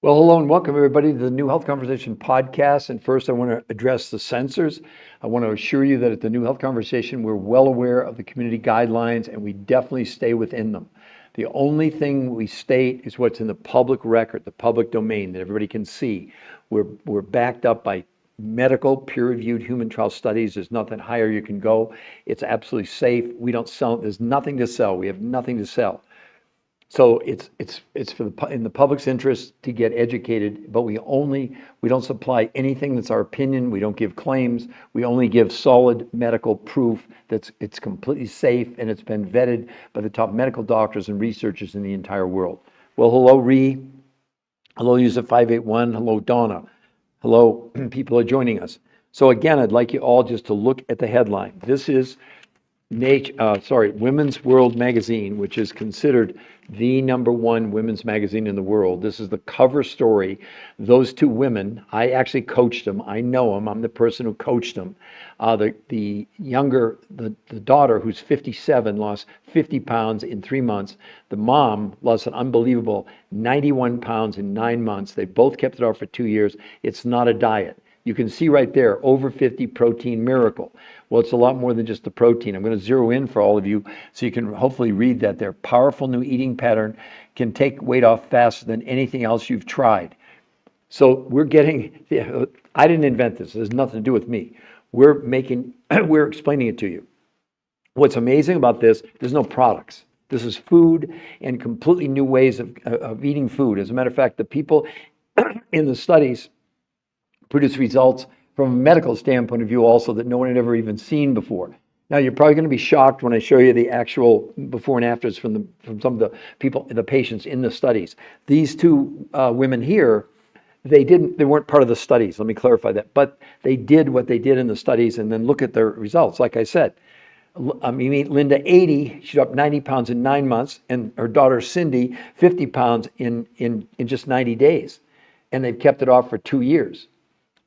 Well, hello and welcome everybody to the New Health Conversation podcast. And first, I want to address the censors. I want to assure you that at the New Health Conversation, we're well aware of the community guidelines and we definitely stay within them. The only thing we state is what's in the public record, the public domain that everybody can see. We're backed up by medical peer-reviewed human trial studies. There's nothing higher you can go. It's absolutely safe. We don't sell, there's nothing to sell. We have nothing to sell. So it's for in the public's interest to get educated, but we don't supply anything that's our opinion. We don't give claims. We only give solid medical proof that it's completely safe and it's been vetted by the top medical doctors and researchers in the entire world. Well, hello, Ree. Hello, user 581. Hello, Donna. Hello, people are joining us. So again, I'd like you all just to look at the headline. This is Women's World Magazine, which is considered the #1 women's magazine in the world. This is the cover story. Those two women, I actually coached them. I know them. I'm the person who coached them. The daughter, who's 57, lost 50 pounds in 3 months. The mom lost an unbelievable 91 pounds in 9 months. They both kept it off for 2 years. It's not a diet. You can see right there, over 50 protein miracle. Well, it's a lot more than just the protein. I'm going to zero in for all of you so you can hopefully read that. Their powerful new eating pattern can take weight off faster than anything else you've tried. So we're getting, I didn't invent this. It has nothing to do with me. We're explaining it to you. What's amazing about this, there's no products. This is food and completely new ways of eating food. As a matter of fact, the people in the studies produce results from a medical standpoint of view also that no one had ever even seen before. Now, you're probably going to be shocked when I show you the actual before and afters from some of the people, the patients in the studies. These two women here, they weren't part of the studies. Let me clarify that. But they did what they did in the studies and then look at their results. Like I said, you meet Linda, 80, she's up 90 pounds in 9 months, and her daughter, Cynde, 50 pounds in just 90 days. And they've kept it off for 2 years.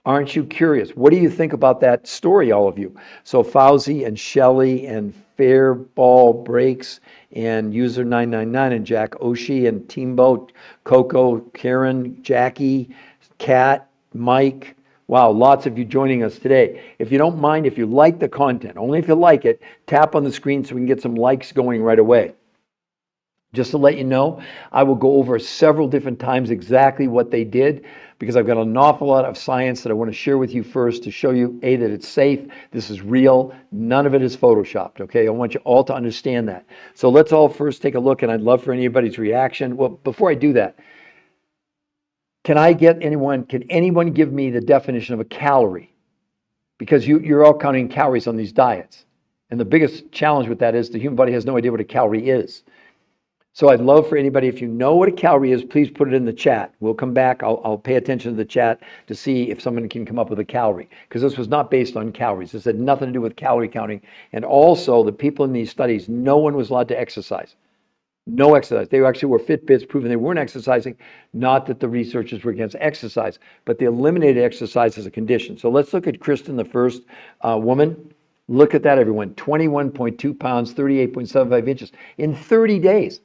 Aren't you curious? What do you think about that story, all of you? So Fauzi and Shelley and Fairball Breaks and User 999 and Jack Oshie and Teamboat, Coco, Karen, Jackie, Kat, Mike. Wow, lots of you joining us today. If you don't mind, if you like the content, only if you like it, tap on the screen so we can get some likes going right away. Just to let you know, I will go over several different times exactly what they did because I've got an awful lot of science that I want to share with you first to show you, A, that it's safe, this is real, none of it is photoshopped, okay? I want you all to understand that. So let's all first take a look, and I'd love for anybody's reaction. Well, before I do that, can anyone give me the definition of a calorie? Because you're all counting calories on these diets. And the biggest challenge with that is the human body has no idea what a calorie is. So I'd love for anybody, if you know what a calorie is, please put it in the chat. We'll come back. I'll pay attention to the chat to see if someone can come up with a calorie. Because this was not based on calories. This had nothing to do with calorie counting. And also, the people in these studies, no one was allowed to exercise. No exercise. They actually were Fitbits proving they weren't exercising. Not that the researchers were against exercise, but they eliminated exercise as a condition. So let's look at Kristen, the first woman. Look at that, everyone. 21.2 pounds, 38.75 inches in 30 days.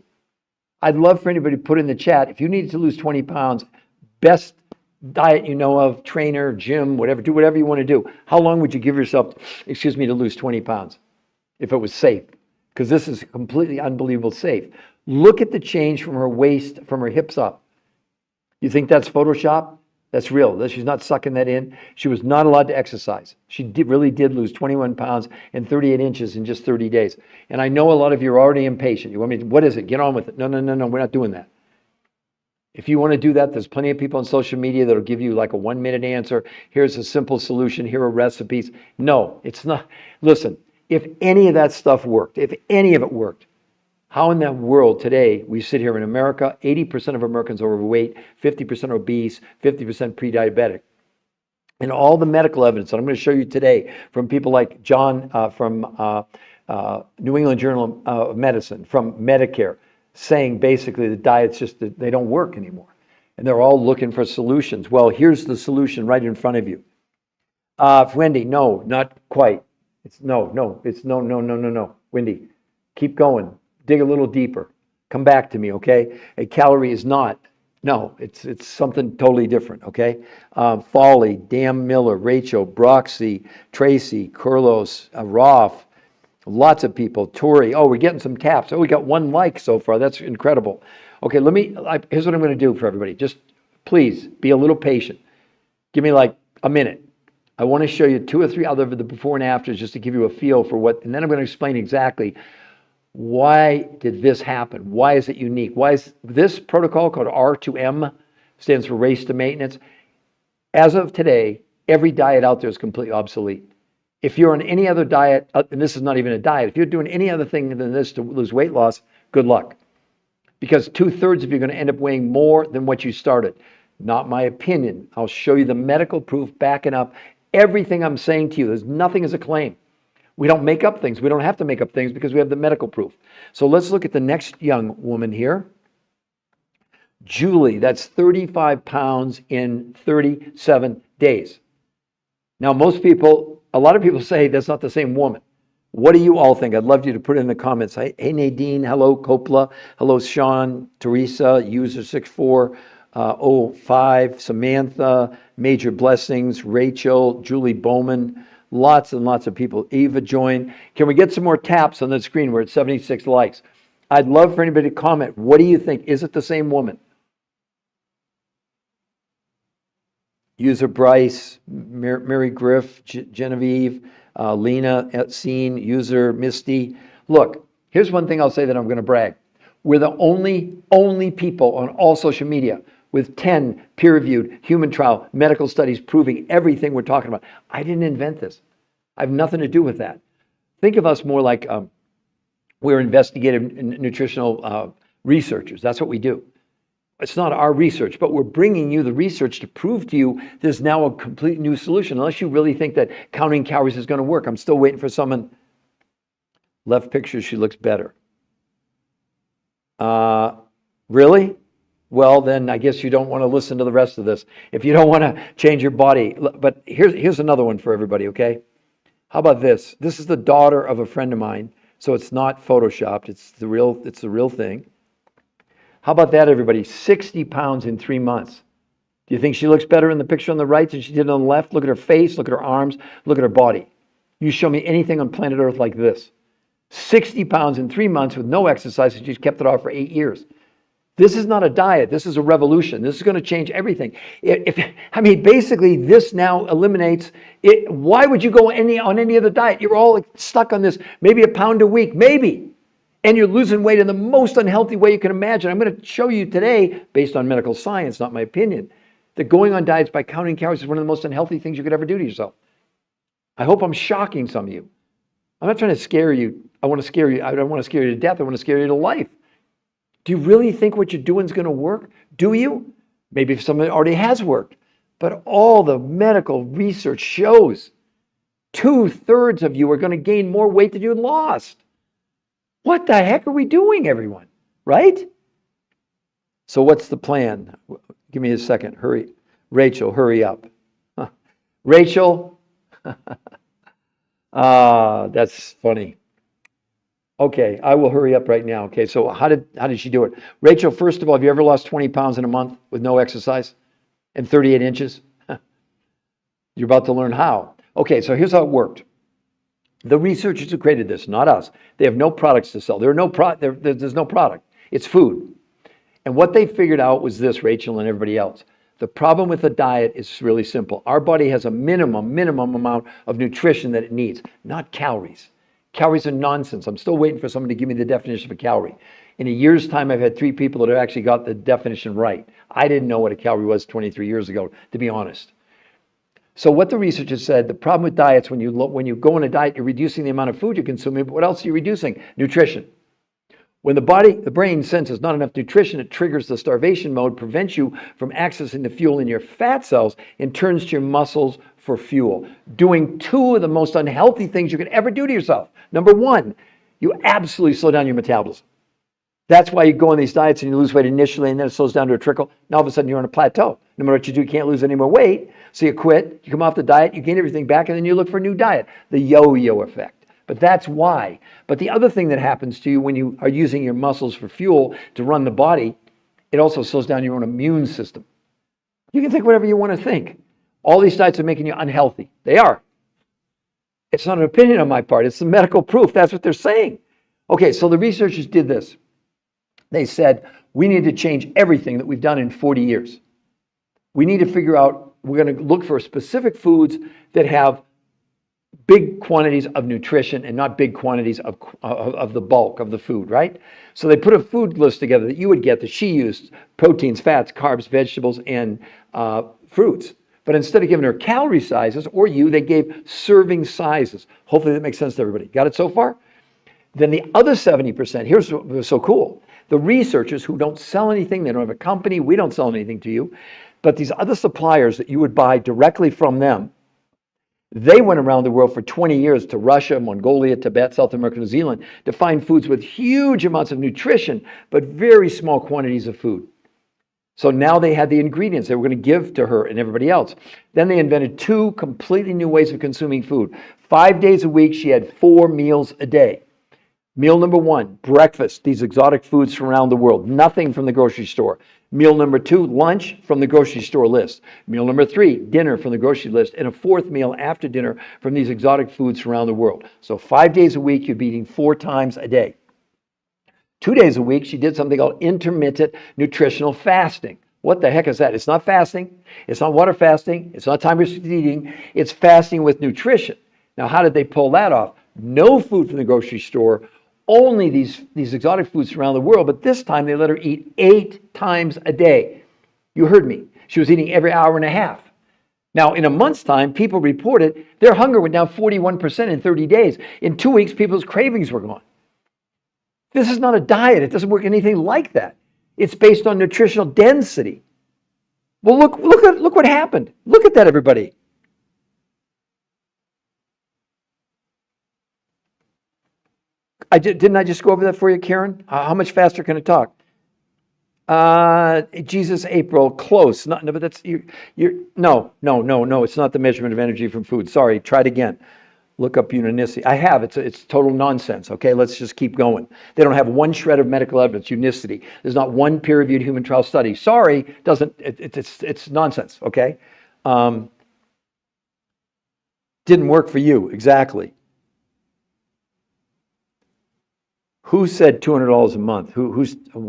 I'd love for anybody to put in the chat, if you needed to lose 20 pounds, best diet you know of, trainer, gym, whatever, do whatever you want to do. How long would you give yourself, to lose 20 pounds if it was safe? Because this is completely unbelievable safe. Look at the change from her waist, from her hips up. You think that's Photoshop? That's real. She's not sucking that in. She was not allowed to exercise. She really did lose 21 pounds and 38 inches in just 30 days. And I know a lot of you are already impatient. You want me to, what is it? Get on with it. No, we're not doing that. If you want to do that, there's plenty of people on social media that'll give you like a 1-minute answer. Here's a simple solution. Here are recipes. No, it's not. Listen, if any of that stuff worked, if any of it worked, how in the world today we sit here in America, 80% of Americans are overweight, 50% obese, 50% pre-diabetic. And all the medical evidence that I'm going to show you today from people like John from New England Journal of Medicine, from Medicare, saying basically the diets just, they don't work anymore. And they're all looking for solutions. Well, here's the solution right in front of you. Wendy, no, not quite. It's no. Wendy, keep going. Dig a little deeper. Come back to me, okay? A calorie is not No, it's something totally different, okay? Folly, Dan Miller, Rachel, Broxy, Tracy, Carlos, Rolf, lots of people, Tori. Oh, we're getting some taps. Oh, we got 1 like so far. That's incredible. Okay, here's what I'm going to do for everybody. Just please be a little patient. Give me like a minute. I want to show you 2 or 3 other of the before and afters just to give you a feel for what, and then I'm going to explain exactly why did this happen? Why is it unique? Why is this protocol called R2M, stands for race to maintenance? As of today, every diet out there is completely obsolete. If you're on any other diet, and this is not even a diet, if you're doing any other thing than this to lose weight loss, good luck. Because 2/3 of you are going to end up weighing more than what you started. Not my opinion. I'll show you the medical proof backing up everything I'm saying to you. There's nothing as a claim. We don't make up things. We don't have to make up things because we have the medical proof. So let's look at the next young woman here. Julie, that's 35 pounds in 37 days. Now, a lot of people say that's not the same woman. What do you all think? I'd love you to put it in the comments. Hey, Nadine, hello, Coppola, hello, Sean, Teresa, user 6405, Samantha, Major Blessings, Rachel, Julie Bowman, lots and lots of people. Eva joined. Can we get some more taps on the screen? We're at 76 likes. I'd love for anybody to comment. What do you think? Is it the same woman? User Bryce, Mary Griff, Genevieve, Lena, Scene, user Misty. Look, here's one thing I'll say that I'm going to brag. We're the only people on all social media with 10 peer-reviewed human trial medical studies proving everything we're talking about. I didn't invent this. I have nothing to do with that. Think of us more like we're investigative nutritional researchers. That's what we do. It's not our research, but we're bringing you the research to prove to you there's now a complete new solution. Unless you really think that counting calories is going to work. I'm still waiting for someone. Left picture, she looks better. Really? Well, then I guess you don't want to listen to the rest of this. If you don't want to change your body. But here's another one for everybody, okay? How about this? This is the daughter of a friend of mine, so it's not photoshopped. It's the real thing. How about that, everybody? 60 pounds in 3 months. Do you think she looks better in the picture on the right than she did on the left? Look at her face, look at her arms, look at her body. You show me anything on planet Earth like this. 60 pounds in 3 months with no exercise, and she's kept it off for 8 years. This is not a diet. This is a revolution. This is going to change everything. Basically, this now eliminates it. Why would you go on any other diet? You're all stuck on this, maybe a pound a week, maybe. And you're losing weight in the most unhealthy way you can imagine. I'm going to show you today, based on medical science, not my opinion, that going on diets by counting calories is one of the most unhealthy things you could ever do to yourself. I hope I'm shocking some of you. I'm not trying to scare you. I want to scare you. I don't want to scare you to death. I want to scare you to life. Do you really think what you're doing is going to work? Do you? Maybe if something already has worked. But all the medical research shows 2/3 of you are going to gain more weight than you lost. What the heck are we doing, everyone? Right? So what's the plan? Give me a second. Hurry. Rachel, hurry up. Rachel. That's funny. Okay, I will hurry up right now. Okay, so how did she do it? Rachel, first of all, have you ever lost 20 pounds in a month with no exercise and 38 inches? You're about to learn how. Okay, so here's how it worked. The researchers who created this, not us, they have no products to sell. There's no product. It's food. And what they figured out was this, Rachel and everybody else. The problem with the diet is really simple. Our body has a minimum amount of nutrition that it needs, not calories. Calories are nonsense. I'm still waiting for someone to give me the definition of a calorie. In a year's time, I've had 3 people that have actually got the definition right. I didn't know what a calorie was 23 years ago, to be honest. So what the researchers said, the problem with diets, when you go on a diet, you're reducing the amount of food you're consuming, but what else are you reducing? Nutrition. When the brain senses not enough nutrition, it triggers the starvation mode, prevents you from accessing the fuel in your fat cells, and turns to your muscles for fuel. Doing 2 of the most unhealthy things you could ever do to yourself. Number 1, you absolutely slow down your metabolism. That's why you go on these diets and you lose weight initially, and then it slows down to a trickle. Now all of a sudden you're on a plateau. No matter what you do, you can't lose any more weight. So you quit, you come off the diet, you gain everything back, and then you look for a new diet. The yo-yo effect. But that's why. But the other thing that happens to you when you are using your muscles for fuel to run the body It also slows down your own immune system. You can think whatever you want to think. All these diets are making you unhealthy. They are. It's not an opinion on my part. It's the medical proof. That's what they're saying. Okay, so the researchers did this. They said, we need to change everything that we've done in 40 years. We need to figure out, we're going to look for specific foods that have big quantities of nutrition and not big quantities of the bulk of the food, right? So they put a food list together that you would get, that she used: proteins, fats, carbs, vegetables, and fruits. But instead of giving her calorie sizes, or they gave serving sizes. Hopefully that makes sense to everybody. Got it so far? Then the other 70%, here's what was so cool. The researchers who don't sell anything, they don't have a company, we don't sell anything to you, but these other suppliers that you would buy directly from them, they went around the world for 20 years to Russia, Mongolia, Tibet, South America, New Zealand to find foods with huge amounts of nutrition, but very small quantities of food. So now they had the ingredients they were going to give to her and everybody else. Then they invented 2 completely new ways of consuming food. 5 days a week, she had 4 meals a day. Meal number 1, breakfast, these exotic foods from around the world, nothing from the grocery store. Meal number 2, lunch from the grocery store list. Meal number 3, dinner from the grocery list, and a 4th meal after dinner from these exotic foods from around the world. So 5 days a week, you'd be eating 4 times a day. 2 days a week, she did something called intermittent nutritional fasting. What the heck is that? It's not fasting. It's not water fasting. It's not time-restricted eating. It's fasting with nutrition. Now, how did they pull that off? No food from the grocery store, only these exotic foods around the world, but this time they let her eat 8 times a day. You heard me. She was eating every hour and a half. Now, in a month's time, people reported their hunger went down 41% in 30 days. In 2 weeks, people's cravings were gone. This is not a diet. It doesn't work anything like that. It's based on nutritional density. Well, look what happened. Look at that, everybody. Didn't I just go over that for you, Karen? How much faster can I talk? Jesus, April, close. No, but that's no. It's not the measurement of energy from food. Sorry, try it again. Look up unicity. I have. It's total nonsense. Okay, let's just keep going. They don't have one shred of medical evidence. Unicity. There's not one peer-reviewed human trial study. Sorry, it's nonsense. Okay, didn't work for you exactly. Who said $200 a month?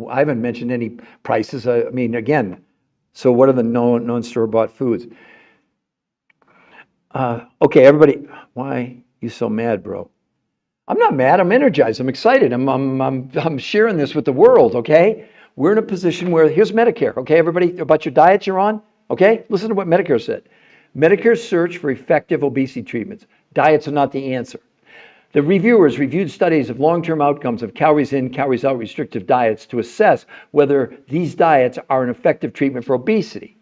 I haven't mentioned any prices. I mean, again, so what are the non-store-bought foods? Okay, everybody, why are you so mad, bro? I'm not mad. I'm energized. I'm excited. I'm sharing this with the world. Okay, we're in a position where here's Medicare. Okay, everybody, about your diets you're on. Okay, listen to what Medicare said. Medicare search for effective obesity treatments. Diets are not the answer. The reviewers reviewed studies of long-term outcomes of calories in, calories out restrictive diets to assess whether these diets are an effective treatment for obesity.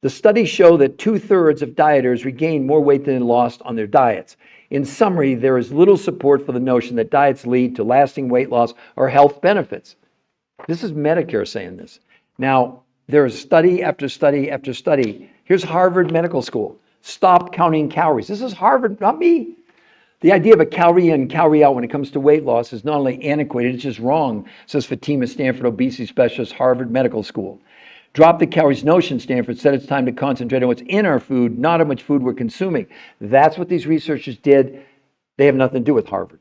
The studies show that 2/3 of dieters regain more weight than they lost on their diets. In summary, there is little support for the notion that diets lead to lasting weight loss or health benefits. This is Medicare saying this. Now, there is study after study after study. Here's Harvard Medical School. Stop counting calories. This is Harvard, not me. The idea of a calorie in, calorie out when it comes to weight loss is not only antiquated, it's just wrong, says Fatima Stanford, obesity specialist, Harvard Medical School. Drop the calories notion, Stanford said it's time to concentrate on what's in our food, not how much food we're consuming. That's what these researchers did. They have nothing to do with Harvard.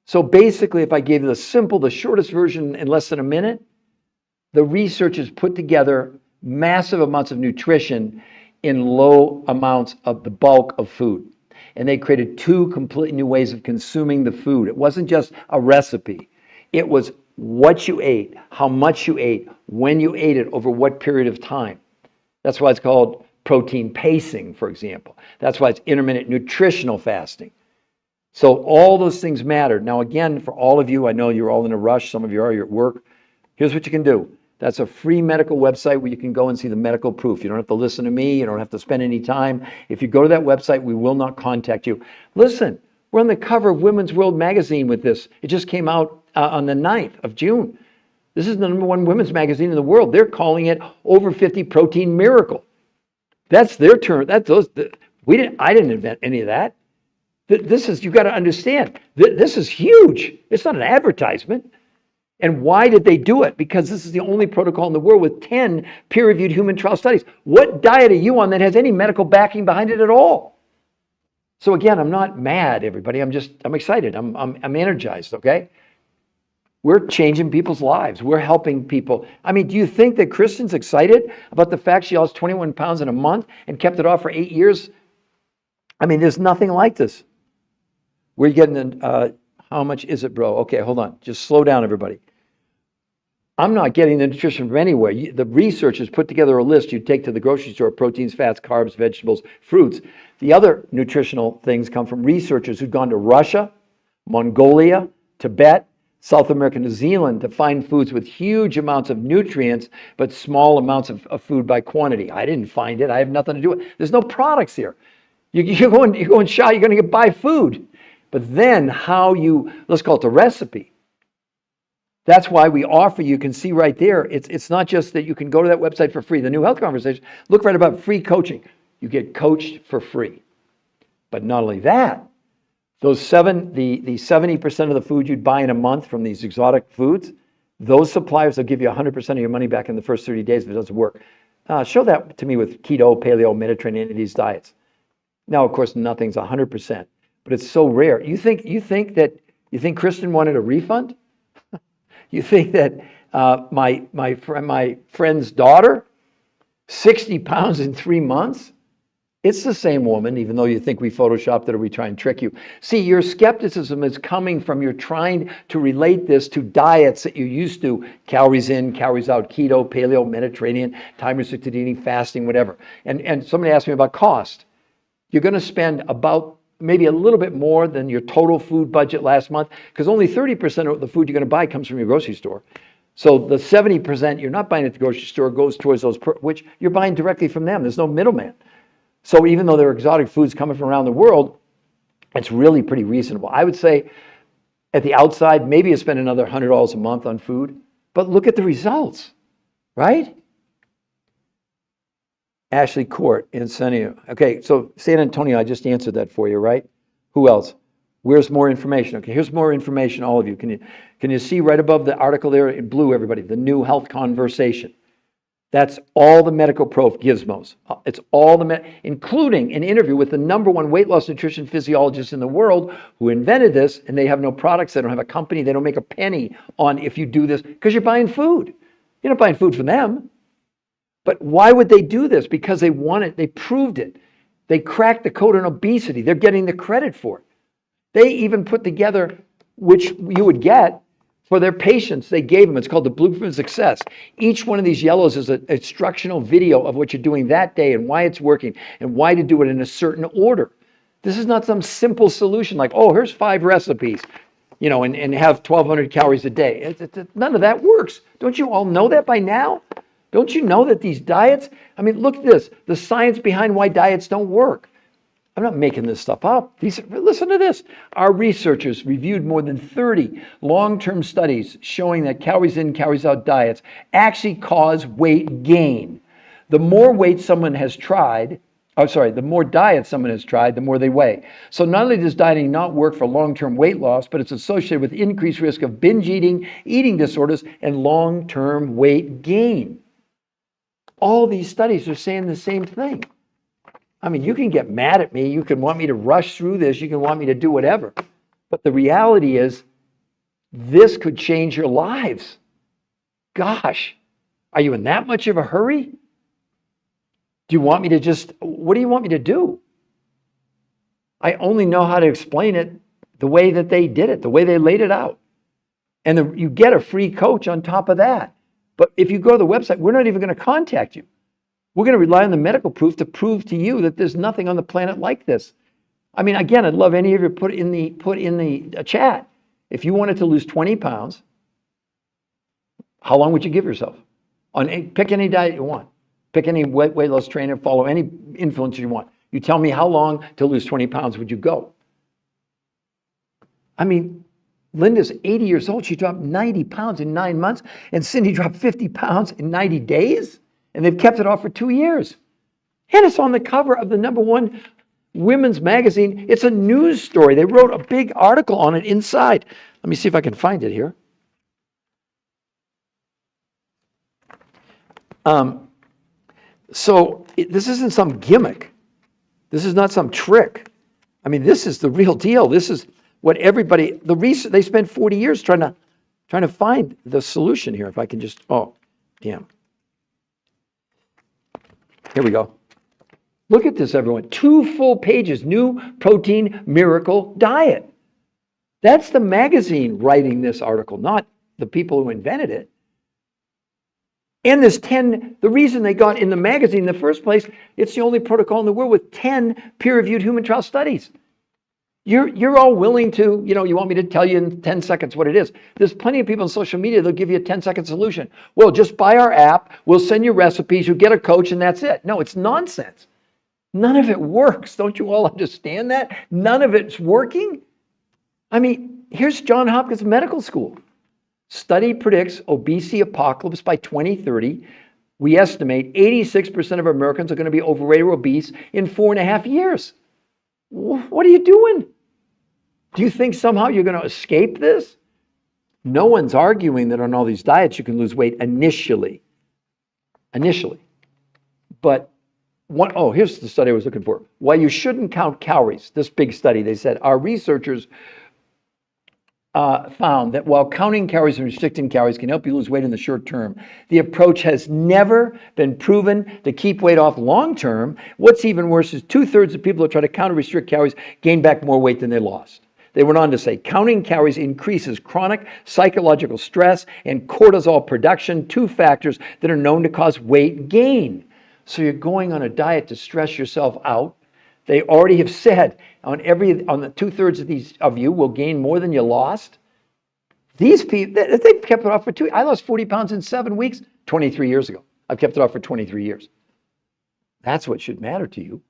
So basically, if I gave you the shortest version in less than a minute, the researchers put together massive amounts of nutrition in low amounts of the bulk of food. And they created 2 completely new ways of consuming the food. It wasn't just a recipe. It was what you ate, how much you ate, when you ate it, over what period of time. That's why it's called protein pacing, for example. That's why it's intermittent nutritional fasting. So all those things matter. Now, again, for all of you, I know you're all in a rush. Some of you are, you're at work. Here's what you can do. That's a free medical website where you can go and see the medical proof. You don't have to listen to me. You don't have to spend any time. If you go to that website, we will not contact you. Listen, we're on the cover of Women's World magazine with this. It just came out on the 9th of June. This is the #1 women's magazine in the world. They're calling it over 50 protein miracle. That's their term. I didn't invent any of that. This is, you've got to understand, this is huge. It's not an advertisement. And why did they do it? Because this is the only protocol in the world with 10 peer-reviewed human trial studies. What diet are you on that has any medical backing behind it at all? So again, I'm not mad, everybody. I'm excited. I'm energized, okay? We're changing people's lives. We're helping people. I mean, do you think that Kristen's excited about the fact she lost 21 pounds in a month and kept it off for 8 years? I mean, there's nothing like this. We're getting, how much is it, bro? Okay, hold on. Just slow down, everybody. I'm not getting the nutrition from anywhere. The researchers put together a list you take to the grocery store: proteins, fats, carbs, vegetables, fruits. The other nutritional things come from researchers who've gone to Russia, Mongolia, Tibet, South America, New Zealand to find foods with huge amounts of nutrients, but small amounts of food by quantity. I didn't find it. I have nothing to do with it. There's no products here. You're going shy, you're going to buy food. But then let's call it the recipe. That's why we offer, you can see right there, it's not just that you can go to that website for free. The New Health Conversation, look right about free coaching. You get coached for free. But not only that, the 70% of the food you'd buy in a month from these exotic foods, those suppliers will give you 100% of your money back in the first 30 days if it doesn't work. Show that to me with keto, paleo, Mediterranean, these diets. Now, of course, nothing's 100%, but it's so rare. You think Kristen wanted a refund? You think that my friend's daughter, 60 pounds in 3 months? It's the same woman, even though you think we photoshopped it or we try and trick you. See, your skepticism is coming from you're trying to relate this to diets that you're used to: calories in, calories out, keto, paleo, Mediterranean, time-restricted eating, fasting, whatever. And somebody asked me about cost. You're going to spend about maybe a little bit more than your total food budget last month, because only 30% of the food you're going to buy comes from your grocery store. So the 70% you're not buying at the grocery store goes towards those, which you're buying directly from them. There's no middleman. So even though there are exotic foods coming from around the world, it's really pretty reasonable. I would say at the outside, maybe you spend another $100 a month on food, but look at the results, right? Ashley Court in Cynde. Okay, so San Antonio, I just answered that for you, right? Who else? Where's more information? Okay, here's more information, all of you. Can you see right above the article there in blue, everybody? The New Health Conversation. That's all the medical proof gizmos. It's all including an interview with the #1 weight loss nutrition physiologist in the world who invented this, and they have no products, they don't have a company, they don't make a penny on if you do this, because you're buying food. You're not buying food from them. But why would they do this? Because they want it, they proved it. They cracked the code on obesity. They're getting the credit for it. They even put together, which you would get, for their patients, they gave them, it's called the Blueprint of Success. Each one of these yellows is an instructional video of what you're doing that day and why it's working and why to do it in a certain order. This is not some simple solution like, oh, here's 5 recipes, and have 1,200 calories a day. None of that works. Don't you all know that by now? Don't you know that these diets, look at this, the science behind why diets don't work. I'm not making this stuff up. Listen to this. Our researchers reviewed more than 30 long-term studies showing that calories in, calories out diets actually cause weight gain. The more weight someone has tried, the more diets someone has tried, the more they weigh. So not only does dieting not work for long-term weight loss, but it's associated with increased risk of binge eating, eating disorders, and long-term weight gain. All these studies are saying the same thing. You can get mad at me. You can want me to rush through this. You can want me to do whatever. But the reality is, this could change your lives. Gosh, are you in that much of a hurry? Do you want me to what do you want me to do? I only know how to explain it the way that they did it, the way they laid it out. And you get a free coach on top of that. But if you go to the website, we're not even going to contact you. We're going to rely on the medical proof to prove to you that there's nothing on the planet like this. Again, I'd love any of you to put in the chat. If you wanted to lose 20 pounds, how long would you give yourself? Pick any diet you want. Pick any weight loss trainer, follow any influencer you want. You tell me how long to lose 20 pounds would you go? Linda's 80 years old. She dropped 90 pounds in 9 months, and Cynde dropped 50 pounds in 90 days. And they've kept it off for 2 years. And it's on the cover of the #1 women's magazine. It's a news story. They wrote a big article on it inside. Let me see if I can find it here. This isn't some gimmick. This is not some trick. I mean, this is the real deal. This is what everybody, the reason they spent 40 years trying to find the solution here. If I can just, oh, damn. Here we go. Look at this, everyone. 2 full pages, new protein miracle diet. That's the magazine writing this article, not the people who invented it. And there's 10, the reason they got in the magazine in the first place, it's the only protocol in the world with 10 peer-reviewed human trial studies. You're all willing to, you want me to tell you in 10 seconds what it is. There's plenty of people on social media, they'll give you a 10-second solution. Well, just buy our app, we'll send you recipes, you get a coach, and that's it. No, it's nonsense. None of it works. Don't you all understand that? None of it's working. I mean, here's Johns Hopkins Medical School. Study predicts obesity apocalypse by 2030. We estimate 86% of Americans are going to be overweight or obese in 4.5 years. What are you doing? Do you think somehow you're going to escape this? No one's arguing that on all these diets you can lose weight initially. But here's the study I was looking for. Why you shouldn't count calories. This big study, they said, our researchers found that while counting calories and restricting calories can help you lose weight in the short term, the approach has never been proven to keep weight off long term. What's even worse is 2/3 of people who try to count or restrict calories gain back more weight than they lost. They went on to say, counting calories increases chronic psychological stress and cortisol production, 2 factors that are known to cause weight gain. So you're going on a diet to stress yourself out. They already have said on the 2/3 of you will gain more than you lost. These people, they've kept it off for 2. I lost 40 pounds in 7 weeks 23 years ago. I've kept it off for 23 years. That's what should matter to you.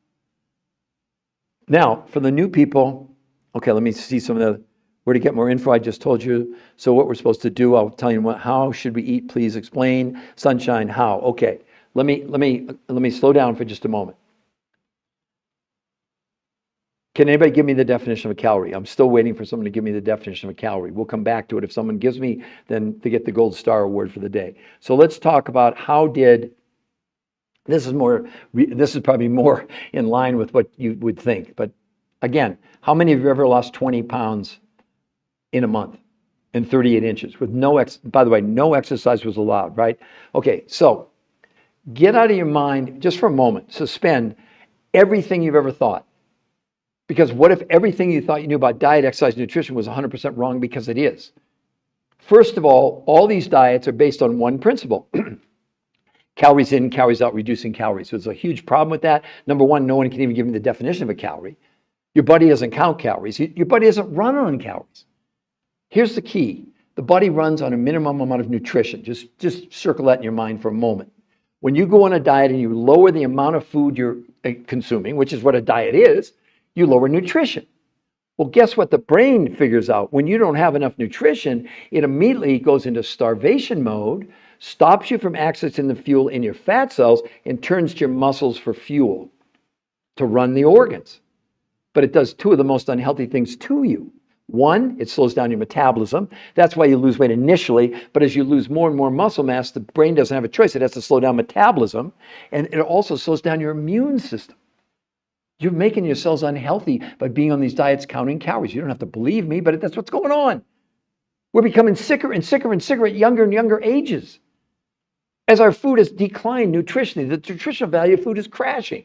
Now, for the new people, okay, let me see some of the, where to get more info. I just told you. So what we're supposed to do, I'll tell you how should we eat, please explain. Sunshine, how? Okay, let me slow down for just a moment. Can anybody give me the definition of a calorie? I'm still waiting for someone to give me the definition of a calorie. We'll come back to it. If someone gives me, then they get the gold star award for the day. So let's talk about this is probably more in line with what you would think. But again, how many of you ever lost 20 pounds in a month and 38 inches with by the way, no exercise was allowed, right? Okay, so get out of your mind just for a moment, suspend everything you've ever thought. Because what if everything you thought you knew about diet, exercise, nutrition was 100% wrong? Because it is. First of all these diets are based on one principle. Calories in, calories out, reducing calories. So there's a huge problem with that. Number one, no one can even give me the definition of a calorie. Your body doesn't count calories. Your body doesn't run on calories. Here's the key. The body runs on a minimum amount of nutrition. Just circle that in your mind for a moment. When you go on a diet and you lower the amount of food you're consuming, which is what a diet is, you lower nutrition. Well, guess what the brain figures out? When you don't have enough nutrition, it immediately goes into starvation mode, stops you from accessing the fuel in your fat cells, and turns to your muscles for fuel to run the organs. But it does 2 of the most unhealthy things to you. One, it slows down your metabolism. That's why you lose weight initially, but as you lose more and more muscle mass, the brain doesn't have a choice. It has to slow down metabolism, and it also slows down your immune system. You're making your cells unhealthy by being on these diets counting calories. You don't have to believe me, but that's what's going on. We're becoming sicker and sicker and sicker at younger and younger ages. As our food has declined nutritionally, the nutritional value of food is crashing.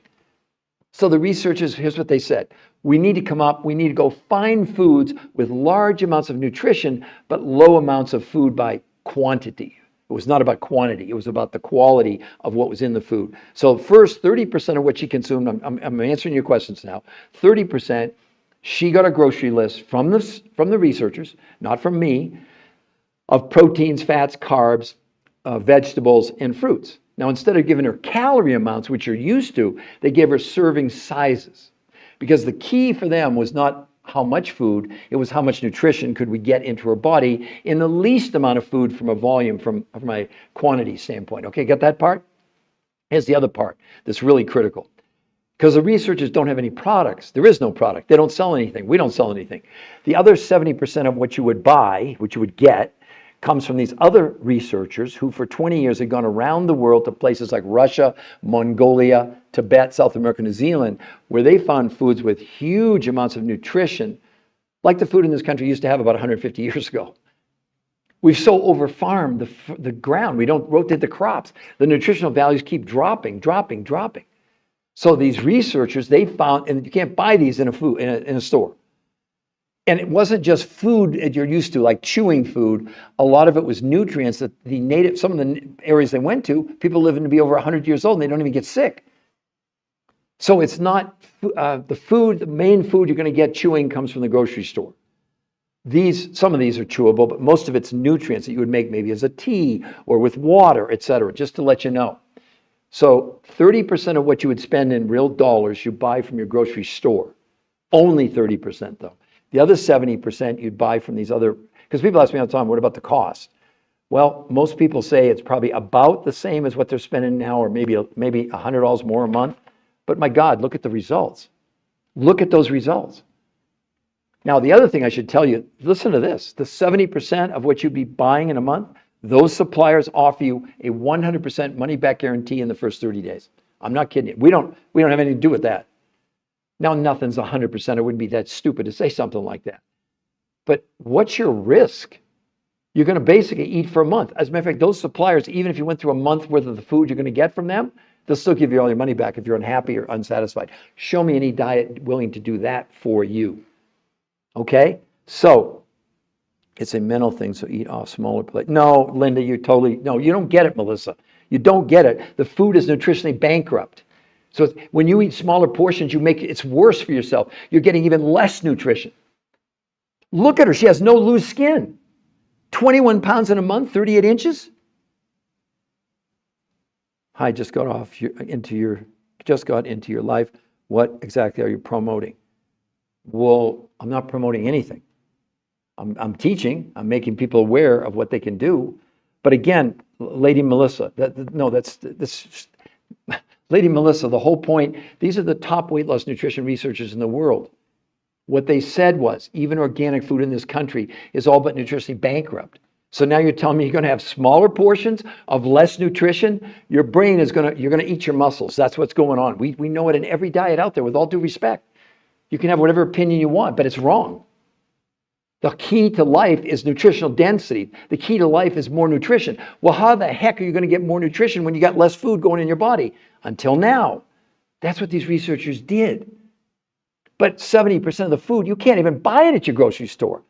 So the researchers, here's what they said. We need to go find foods with large amounts of nutrition, but low amounts of food by quantity. It was not about quantity. It was about the quality of what was in the food. So first, 30% of what she consumed, I'm answering your questions now, 30%, she got a grocery list from the researchers, not from me, of proteins, fats, carbs, vegetables, and fruits. Now, instead of giving her calorie amounts, which you're used to, they gave her serving sizes. Because the key for them was not how much food, it was how much nutrition could we get into her body in the least amount of food from a volume, from a quantity standpoint. Okay, got that part? Here's the other part that's really critical. Because the researchers don't have any products. There is no product. They don't sell anything. We don't sell anything. The other 70% of what you would buy, what you would get, comes from these other researchers who for 20 years had gone around the world to places like Russia, Mongolia, Tibet, South America, New Zealand, where they found foods with huge amounts of nutrition, like the food in this country used to have about 150 years ago. We've so over-farmed the ground. We don't rotate the crops. The nutritional values keep dropping. So these researchers, they found, and you can't buy these in a store. And it wasn't just food that you're used to, like chewing food. A lot of it was nutrients that some of the areas they went to, people living to be over 100 years old and they don't even get sick. So it's not the main food you're going to get chewing comes from the grocery store. Some of these are chewable, but most of it's nutrients that you would make maybe as a tea or with water, etc., just to let you know. So 30% of what you would spend in real dollars you buy from your grocery store. Only 30% though. The other 70% you'd buy from these other, because people ask me all the time, what about the cost? Well, most people say it's probably about the same as what they're spending now, or maybe $100 more a month. But my God, look at the results. Look at those results. Now, the other thing I should tell you, listen to this. The 70% of what you'd be buying in a month, those suppliers offer you a 100% money-back guarantee in the first 30 days. I'm not kidding you. We don't have anything to do with that. Now, nothing's 100%. It wouldn't be that stupid to say something like that. But what's your risk? You're going to basically eat for a month. As a matter of fact, those suppliers, even if you went through a month worth of the food you're going to get from them, they'll still give you all your money back if you're unhappy or unsatisfied. Show me any diet willing to do that for you. Okay? So, it's a mental thing, so eat off smaller plates. No, Linda, you don't get it, Melissa. You don't get it. The food is nutritionally bankrupt. So when you eat smaller portions, it's worse for yourself. You're getting even less nutrition. Look at her. She has no loose skin. 21 pounds in a month, 38 inches. Hi, just got into your life. What exactly are you promoting? Well, I'm not promoting anything. I'm teaching. I'm making people aware of what they can do. But again, Lady Melissa, Lady Melissa, the whole point, these are the top weight loss nutrition researchers in the world. What they said was, even organic food in this country is all but nutritionally bankrupt. So now you're telling me you're going to have smaller portions of less nutrition? Your brain you're going to eat your muscles. That's what's going on. We know it in every diet out there, with all due respect. You can have whatever opinion you want, but it's wrong. The key to life is nutritional density. The key to life is more nutrition. Well, how the heck are you going to get more nutrition when you got less food going in your body? Until now. That's what these researchers did. But 70% of the food, you can't even buy it at your grocery store.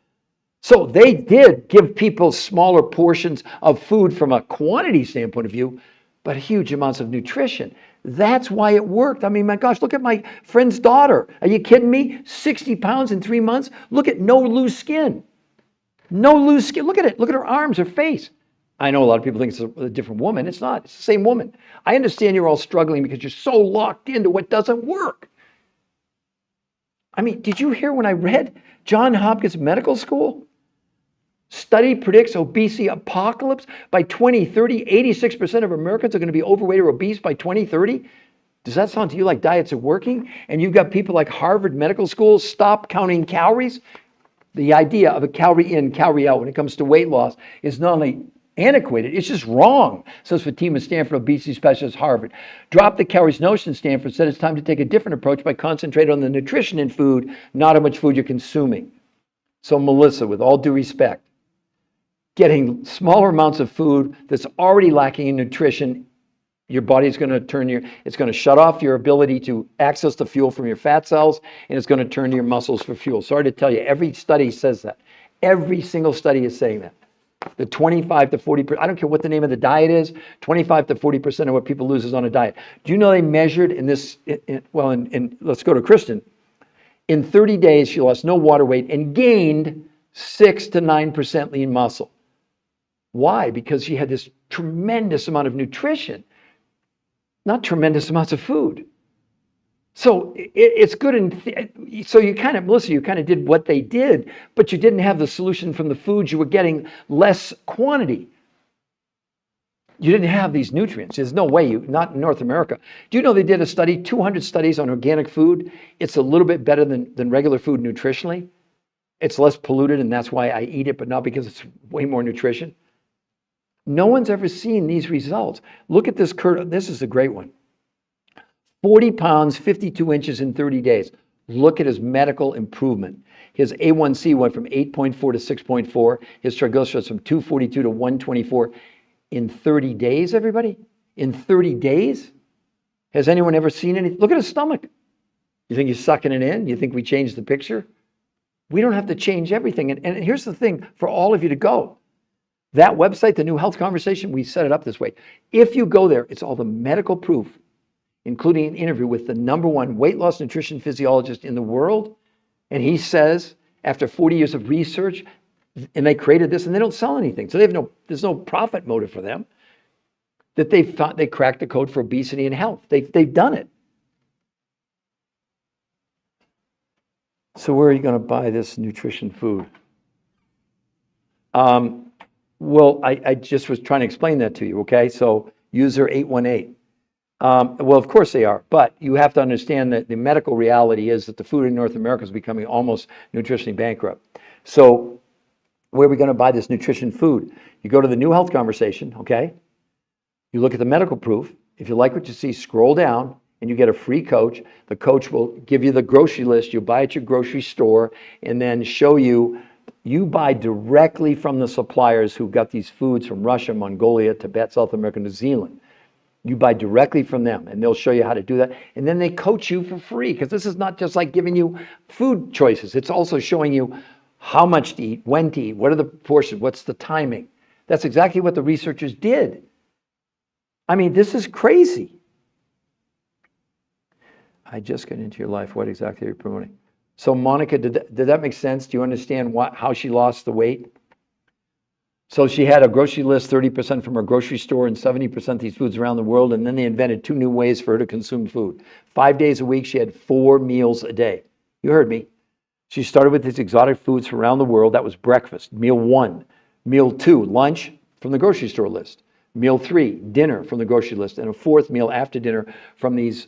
So they did give people smaller portions of food from a quantity standpoint of view, but huge amounts of nutrition. That's why it worked. I mean, my gosh, look at my friend's daughter. Are you kidding me? 60 pounds in 3 months. Look at no loose skin. No loose skin. Look at it. Look at her arms, her face. I know a lot of people think it's a different woman. It's not. It's the same woman. I understand you're all struggling because you're so locked into what doesn't work. I mean, did you hear when I read Johns Hopkins Medical School? Study predicts obesity apocalypse by 2030. 86% of Americans are going to be overweight or obese by 2030. Does that sound to you like diets are working? And you've got people like Harvard Medical School, stop counting calories. The idea of a calorie in, calorie out when it comes to weight loss is not only antiquated, it's just wrong, says Fatima Stanford, obesity specialist, Harvard. Drop the calories notion, Stanford said it's time to take a different approach by concentrating on the nutrition in food, not how much food you're consuming. So Melissa, with all due respect, getting smaller amounts of food that's already lacking in nutrition, your body's going to it's going to shut off your ability to access the fuel from your fat cells, and it's going to turn to your muscles for fuel. Sorry to tell you, every study says that. Every single study is saying that. The 25 to 40%, I don't care what the name of the diet is, 25 to 40% of what people lose is on a diet. Do you know they measured in this, let's go to Kristen. In 30 days, she lost no water weight and gained 6 to 9% lean muscle. Why? Because she had this tremendous amount of nutrition, not tremendous amounts of food. So it's good. So Melissa, you kind of did what they did, but you didn't have the solution from the foods. You were getting less quantity. You didn't have these nutrients. There's no way not in North America. Do you know they did a study, 200 studies on organic food? It's a little bit better than regular food nutritionally. It's less polluted, and that's why I eat it, but not because it's way more nutrition. No one's ever seen these results. Look at this curve. This is a great one. 40 pounds, 52 inches in 30 days. Look at his medical improvement. His A1C went from 8.4 to 6.4. His triglycerides from 242 to 124 in 30 days, everybody? In 30 days? Has anyone ever seen any? Look at his stomach. You think he's sucking it in? You think we changed the picture? We don't have to change everything. And here's the thing for all of you to go. That website, the New Health Conversation, we set it up this way. If you go there, it's all the medical proof, including an interview with the #1 weight loss nutrition physiologist in the world. And he says, after 40 years of research, and they created this, and they don't sell anything. So there's no profit motive for them, that they thought they cracked the code for obesity and health. They've done it. So where are you going to buy this nutrition food? Well, I just was trying to explain that to you, okay? So user 818. Well, of course they are, but you have to understand that the medical reality is that the food in North America is becoming almost nutritionally bankrupt. So where are we going to buy this nutrition food? You go to the New Health Conversation, okay? You look at the medical proof. If you like what you see, scroll down and you get a free coach. The coach will give you the grocery list you buy at your grocery store and then show you. You buy directly from the suppliers who got these foods from Russia, Mongolia, Tibet, South America, New Zealand. You buy directly from them, and they'll show you how to do that. And then they coach you for free, because this is not just like giving you food choices. It's also showing you how much to eat, when to eat, what are the portions, what's the timing. That's exactly what the researchers did. I mean, this is crazy. I just got into your life. What exactly are you promoting? So Monica, did that make sense? Do you understand how she lost the weight? So she had a grocery list, 30% from her grocery store and 70% of these foods around the world. And then they invented 2 new ways for her to consume food. 5 days a week, she had 4 meals a day. You heard me. She started with these exotic foods from around the world. That was breakfast, meal 1. Meal 2, lunch from the grocery store list. Meal 3, dinner from the grocery list. And a 4th meal after dinner from these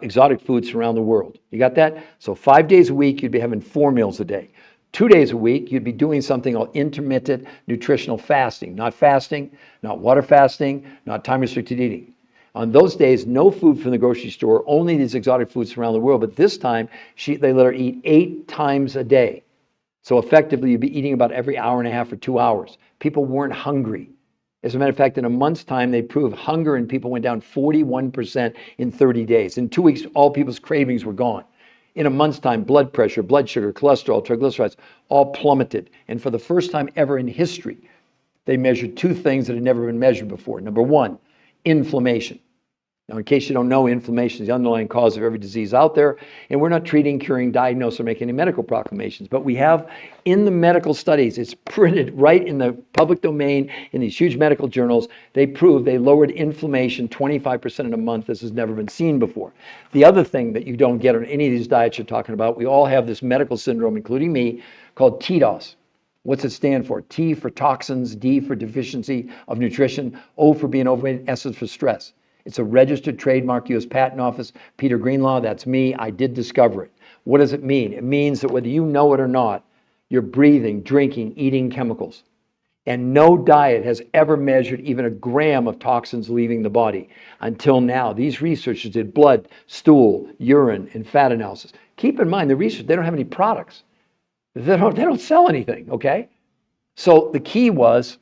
exotic foods from around the world. You got that? So 5 days a week, you'd be having 4 meals a day. 2 days a week, you'd be doing something called intermittent nutritional fasting. Not fasting, not water fasting, not time-restricted eating. On those days, no food from the grocery store, only these exotic foods from around the world. But this time, they let her eat 8 times a day. So effectively, you'd be eating about every hour and a half or 2 hours. People weren't hungry. As a matter of fact, in a month's time, they proved hunger in people went down 41% in 30 days. In 2 weeks, all people's cravings were gone. In a month's time, blood pressure, blood sugar, cholesterol, triglycerides, all plummeted. And for the first time ever in history, they measured 2 things that had never been measured before. Number 1, inflammation. Now, in case you don't know, inflammation is the underlying cause of every disease out there. And we're not treating, curing, diagnosing, or making any medical proclamations. But we have in the medical studies, it's printed right in the public domain in these huge medical journals. They prove they lowered inflammation 25% in a month. This has never been seen before. The other thing that you don't get on any of these diets you're talking about, we all have this medical syndrome, including me, called TDOS. What's it stand for? T for toxins, D for deficiency of nutrition, O for being overweight, S is for stress. It's a registered trademark, U.S. Patent Office, Peter Greenlaw, that's me. I did discover it. What does it mean? It means that whether you know it or not, you're breathing, drinking, eating chemicals. And no diet has ever measured even a gram of toxins leaving the body until now. These researchers did blood, stool, urine, and fat analysis. Keep in mind, the research, they don't have any products. They don't sell anything, okay? So the key was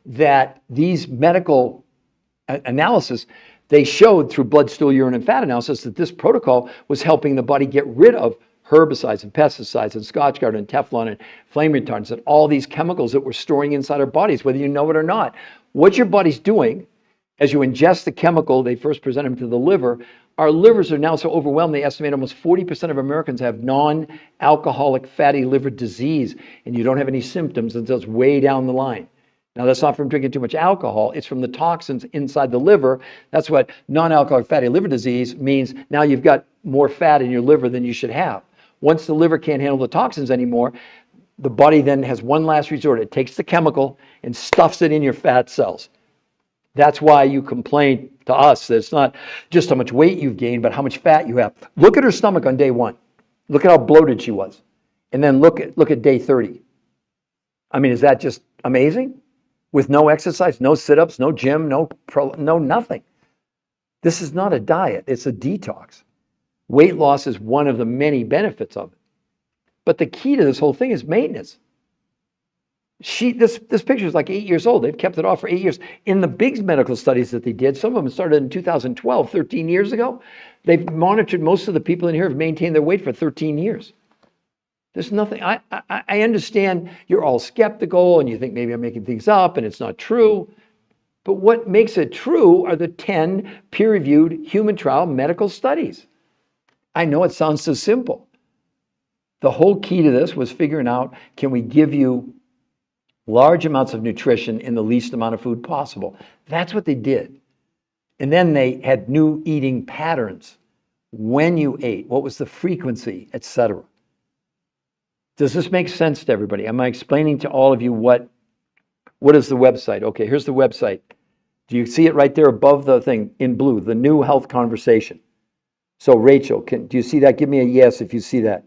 that these medical analysis, they showed through blood, stool, urine, and fat analysis that this protocol was helping the body get rid of herbicides and pesticides and Scotchgard and Teflon and flame retardants and all these chemicals that we're storing inside our bodies, whether you know it or not. What your body's doing as you ingest the chemical, they first present them to the liver. Our livers are now so overwhelmed, they estimate almost 40% of Americans have non-alcoholic fatty liver disease, and you don't have any symptoms until it's way down the line. Now, that's not from drinking too much alcohol. It's from the toxins inside the liver. That's what non-alcoholic fatty liver disease means. Now you've got more fat in your liver than you should have. Once the liver can't handle the toxins anymore, the body then has one last resort. It takes the chemical and stuffs it in your fat cells. That's why you complain to us that it's not just how much weight you've gained, but how much fat you have. Look at her stomach on day 1. Look at how bloated she was. And then look at day 30. I mean, is that just amazing? With no exercise, no sit-ups, no gym, no nothing. This is not a diet, it's a detox. Weight loss is one of the many benefits of it. But the key to this whole thing is maintenance. This picture is like 8 years old. They've kept it off for 8 years. In the big medical studies that they did, some of them started in 2012, 13 years ago. They've monitored most of the people in here have maintained their weight for 13 years. There's nothing, I understand you're all skeptical and you think maybe I'm making things up and it's not true. But what makes it true are the 10 peer-reviewed human trial medical studies. I know it sounds so simple. The whole key to this was figuring out, can we give you large amounts of nutrition in the least amount of food possible? That's what they did. And then they had new eating patterns. When you ate, what was the frequency, etc. Does this make sense to everybody? Am I explaining to all of you what is the website? Okay, here's the website. Do you see it right there above the thing in blue, the new health conversation? So Rachel, do you see that? Give me a yes if you see that.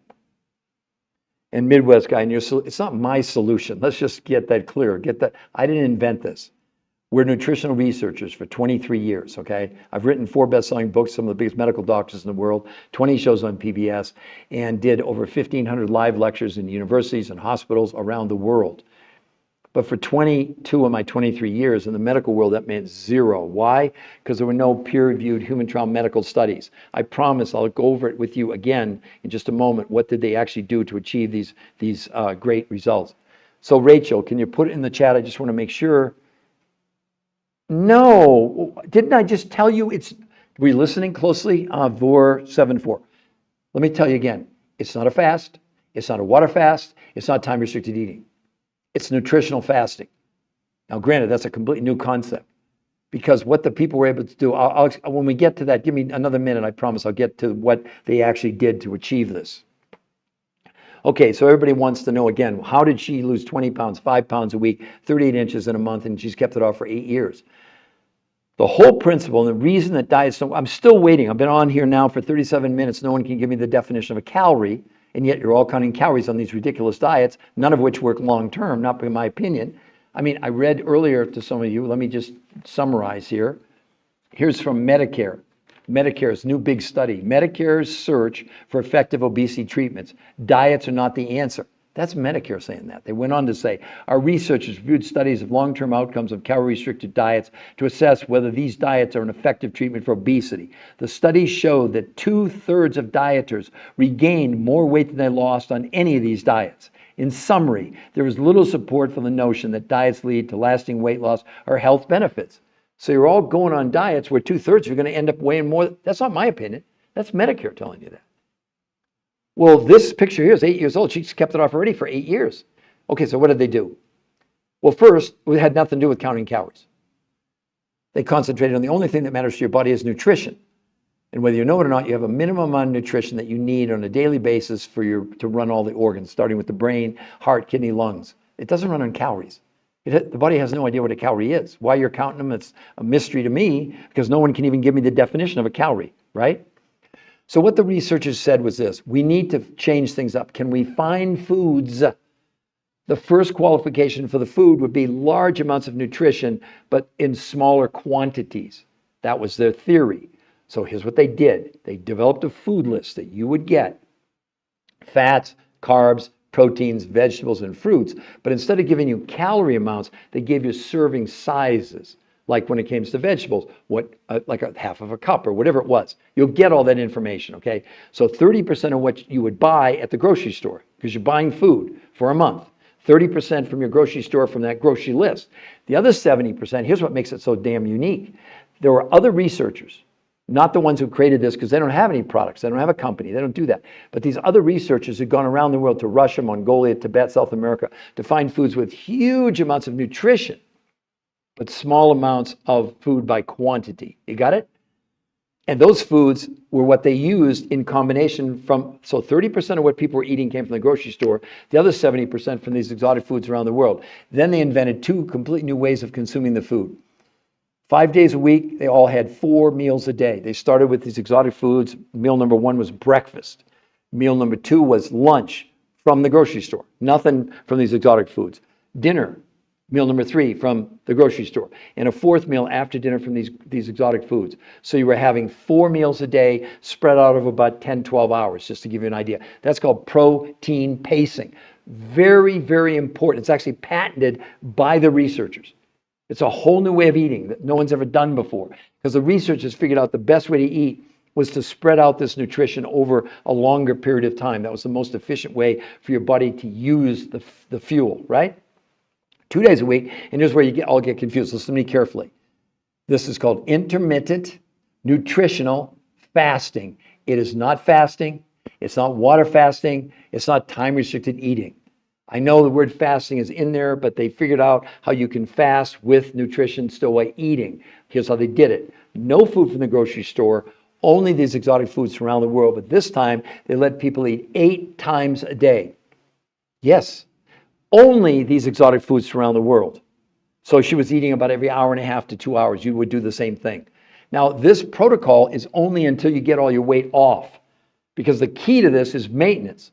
And Midwest guy, and it's not my solution. Let's just get that clear. Get that. I didn't invent this. We're nutritional researchers for 23 years, okay? I've written 4 best-selling books, some of the biggest medical doctors in the world, 20 shows on PBS, and did over 1,500 live lectures in universities and hospitals around the world. But for 22 of my 23 years in the medical world, that meant 0. Why? Because there were no peer-reviewed human trial medical studies. I promise I'll go over it with you again in just a moment. What did they actually do to achieve these great results? So Rachel, can you put it in the chat? I just want to make sure. No, didn't I just tell you were you listening closely? Vor 7.4. Let me tell you again, it's not a fast. It's not a water fast. It's not time-restricted eating. It's nutritional fasting. Now, granted, that's a completely new concept because what the people were able to do, when we get to that, give me another minute, I promise I'll get to what they actually did to achieve this. Okay, so everybody wants to know again, how did she lose 20 pounds, 5 pounds a week, 38 inches in a month, and she's kept it off for 8 years? The whole principle and the reason that diets don't, I'm still waiting. I've been on here now for 37 minutes. No one can give me the definition of a calorie. And yet you're all counting calories on these ridiculous diets, none of which work long term, not in my opinion. I mean, I read earlier to some of you, let me just summarize here. Here's from Medicare. Medicare's new big study. Medicare's search for effective obesity treatments. Diets are not the answer. That's Medicare saying that. They went on to say, our researchers reviewed studies of long-term outcomes of calorie-restricted diets to assess whether these diets are an effective treatment for obesity. The studies showed that 2/3 of dieters regained more weight than they lost on any of these diets. In summary, there is little support for the notion that diets lead to lasting weight loss or health benefits. So you're all going on diets where 2/3 are going to end up weighing more. That's not my opinion. That's Medicare telling you that. Well, this picture here is 8 years old. She's kept it off already for 8 years. Okay, so what did they do? Well, first, it had nothing to do with counting calories. They concentrated on the only thing that matters to your body is nutrition. And whether you know it or not, you have a minimum amount of nutrition that you need on a daily basis to run all the organs, starting with the brain, heart, kidney, lungs. It doesn't run on calories. The body has no idea what a calorie is. Why you're counting them, it's a mystery to me because no one can even give me the definition of a calorie, right? So what the researchers said was this: we need to change things up. Can we find foods? The first qualification for the food would be large amounts of nutrition, but in smaller quantities. That was their theory. So here's what they did. They developed a food list that you would get: fats, carbs, proteins, vegetables, and fruits. But instead of giving you calorie amounts, they gave you serving sizes. Like when it comes to vegetables, like a half of a cup or whatever it was. You'll get all that information, okay? So 30% of what you would buy at the grocery store, because you're buying food for a month. 30% from your grocery store from that grocery list. The other 70%, here's what makes it so damn unique. There were other researchers, not the ones who created this because they don't have any products, they don't have a company, they don't do that. But these other researchers had gone around the world to Russia, Mongolia, Tibet, South America to find foods with huge amounts of nutrition, but small amounts of food by quantity. You got it? And those foods were what they used in combination so 30% of what people were eating came from the grocery store, the other 70% from these exotic foods around the world. Then they invented 2 completely new ways of consuming the food. 5 days a week, they all had 4 meals a day. They started with these exotic foods. Meal number 1 was breakfast. Meal number 2 was lunch from the grocery store, nothing from these exotic foods. Dinner, meal number 3 from the grocery store, and a 4th meal after dinner from these exotic foods. So you were having 4 meals a day spread out over about 10, 12 hours, just to give you an idea. That's called protein pacing. Very, very important. It's actually patented by the researchers. It's a whole new way of eating that no one's ever done before, because the researchers figured out the best way to eat was to spread out this nutrition over a longer period of time. That was the most efficient way for your body to use the fuel, right? 2 days a week, and here's where you all get confused. Listen to me carefully. This is called intermittent nutritional fasting. It is not fasting. It's not water fasting. It's not time-restricted eating. I know the word fasting is in there, but they figured out how you can fast with nutrition still while eating. Here's how they did it. No food from the grocery store, only these exotic foods from around the world, but this time they let people eat 8 times a day. Yes, only these exotic foods from around the world. So she was eating about every hour and a half to 2 hours. You would do the same thing. Now, this protocol is only until you get all your weight off, because the key to this is maintenance.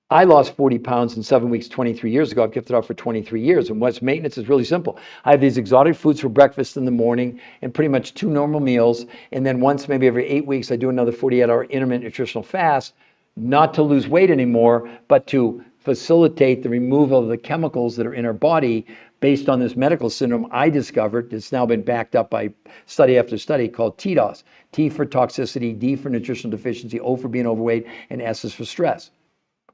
I lost 40 pounds in 7 weeks 23 years ago. I've kept it off for 23 years. And what's maintenance is really simple. I have these exotic foods for breakfast in the morning and pretty much 2 normal meals. And then once, maybe every 8 weeks, I do another 48-hour intermittent nutritional fast, not to lose weight anymore, but to facilitate the removal of the chemicals that are in our body based on this medical syndrome I discovered. It's now been backed up by study after study, called TDOS. T for toxicity, D for nutritional deficiency, O for being overweight, and S is for stress.